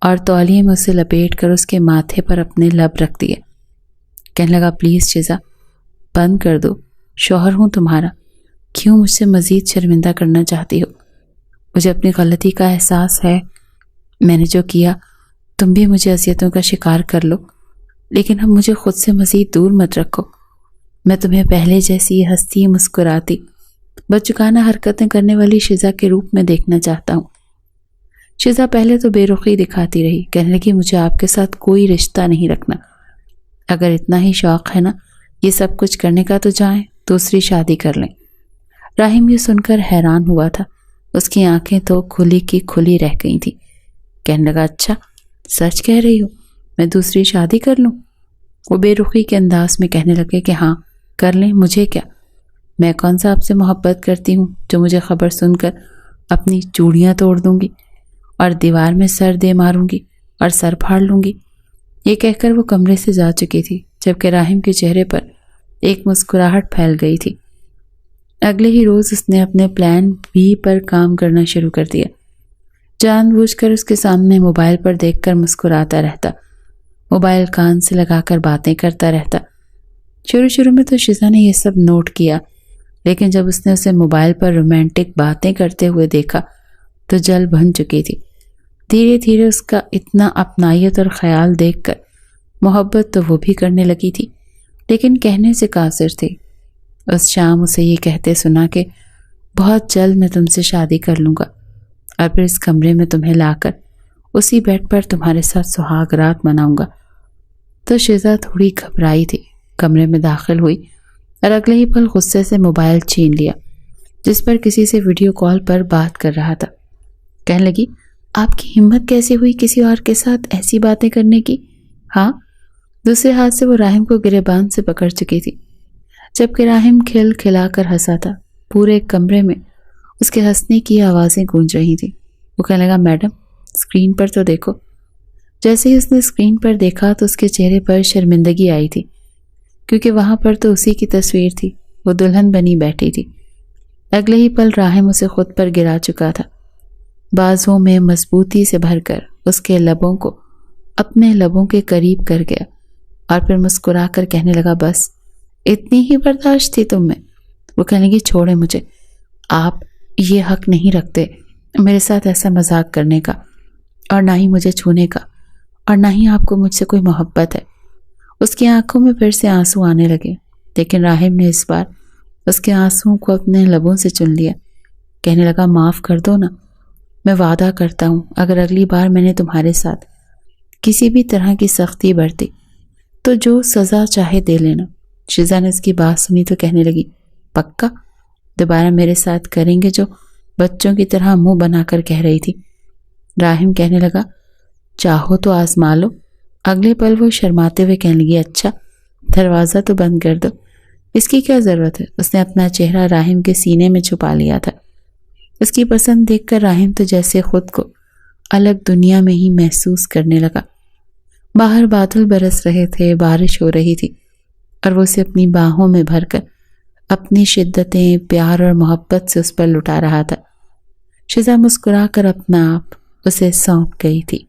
اور تولیے میں اسے لپیٹ کر اس کے ماتھے پر اپنے لب رکھ دیے۔ کہنے لگا، پلیز شیزا بند کر دو، شوہر ہوں تمہارا، کیوں مجھ سے مزید شرمندہ کرنا چاہتی ہو؟ مجھے اپنی غلطی کا احساس ہے، میں نے جو کیا، تم بھی مجھے اذیتوں کا شکار کر لو، لیکن اب مجھے خود سے مزید دور مت رکھو۔ میں تمہیں پہلے جیسی ہستی، مسکراتی، بچگانہ حرکتیں کرنے والی شیزا کے روپ میں دیکھنا چاہتا ہوں۔ شیزا پہلے تو بے رخی دکھاتی رہی، کہنے لگی، مجھے آپ کے ساتھ کوئی رشتہ نہیں رکھنا، اگر اتنا ہی شوق ہے نا یہ سب کچھ کرنے کا تو جائیں دوسری شادی کر لیں۔ راحم یہ سن کر حیران ہوا تھا، اس کی آنکھیں تو کھلی کی کھلی رہ گئی تھیں۔ کہنے لگا، اچھا سچ کہہ رہی ہو، میں دوسری شادی کر لوں؟ وہ بے رخی کے انداز میں کہنے لگے کہ ہاں کر لیں، مجھے کیا، میں کون سا آپ سے محبت کرتی ہوں جو مجھے خبر سن کر اپنی چوڑیاں توڑ دوں گی اور دیوار میں سر دے ماروں گی اور سر پھاڑ لوں گی۔ یہ کہہ کر وہ کمرے سے جا چکی تھی، جبکہ راحم کے چہرے پر ایک مسکراہٹ پھیل گئی تھی۔ اگلے ہی روز اس نے اپنے پلان بی پر کام کرنا شروع کر دیا، جان بوجھ کر اس کے سامنے موبائل پر دیکھ کر مسکراتا رہتا، موبائل کان سے لگا کر باتیں کرتا رہتا۔ شروع میں تو شیزا نے یہ سب نوٹ کیا، لیکن جب اس نے اسے موبائل پر رومانٹک باتیں کرتے ہوئے دیکھا تو جل بھن چکی تھی۔ دھیرے دھیرے اس کا اتنا اپنائیت اور خیال دیکھ کر محبت تو وہ بھی کرنے لگی تھی، لیکن کہنے سے قاصر تھی۔ اس شام اسے یہ کہتے سنا کہ بہت جلد میں تم سے شادی کر لوں گا اور پھر اس کمرے میں تمہیں لا کر اسی بیڈ پر تمہارے ساتھ سہاگ رات مناؤں گا، تو شیزا تھوڑی گھبرائی تھی، کمرے میں داخل ہوئی اور اگلے ہی پل غصے سے موبائل چھین لیا جس پر کسی سے ویڈیو کال پر بات کر رہا تھا۔ کہنے لگی، آپ کی ہمت کیسے ہوئی کسی اور کے ساتھ ایسی باتیں کرنے کی؟ ہاں، دوسرے ہاتھ سے وہ راحم کو گریبان سے پکڑ چکی تھی، جبکہ راحم کھل کھلا کر ہنسا تھا۔ پورے کمرے میں اس کے ہنسنے کی آوازیں گونج رہی تھیں۔ وہ کہنے لگا، میڈم اسکرین پر تو دیکھو۔ جیسے ہی اس نے اسکرین پر دیکھا تو اس کے چہرے پر شرمندگی آئی تھی، کیونکہ وہاں پر تو اسی کی تصویر تھی، وہ دلہن بنی بیٹھی تھی۔ اگلے ہی پل راحم اسے خود پر گرا چکا تھا، بازوں میں مضبوطی سے بھر کر اس کے لبوں کو اپنے لبوں کے قریب کر گیا اور پھر مسکرا کر کہنے لگا، بس اتنی ہی برداشت تھی تم میں؟ وہ کہنے لگی، چھوڑے مجھے، آپ یہ حق نہیں رکھتے میرے ساتھ ایسا مذاق کرنے کا، اور نہ ہی مجھے چھونے کا، اور نہ ہی آپ کو مجھ سے کوئی محبت ہے۔ اس کی آنکھوں میں پھر سے آنسو آنے لگے، لیکن راحم نے اس بار اس کے آنسوؤں کو اپنے لبوں سے چن لیا۔ کہنے لگا، معاف کر دو نا، میں وعدہ کرتا ہوں اگر اگلی بار میں نے تمہارے ساتھ کسی بھی طرح کی سختی برتی تو جو سزا چاہے دے لینا۔ شیزا نے اس کی بات سنی تو کہنے لگی، پکا دوبارہ میرے ساتھ کریں گے جو بچوں کی طرح منہ بنا کر کہہ رہی تھی؟ راحم کہنے لگا، چاہو تو آزما لو۔ اگلے پل وہ شرماتے ہوئے کہنے لگی، اچھا دروازہ تو بند کر دو، اس کی کیا ضرورت ہے؟ اس نے اپنا چہرہ راحم کے سینے میں چھپا لیا تھا۔ اس کی پسند دیکھ کر راحم تو جیسے خود کو الگ دنیا میں ہی محسوس کرنے لگا۔ باہر بادل برس رہے تھے، بارش ہو رہی تھی، اور وہ اسے اپنی باہوں میں بھر کر اپنی شدتیں پیار اور محبت سے اس پر لٹا رہا تھا۔ شیزا مسکرا کر اپنا آپ اسے سونپ گئی تھی۔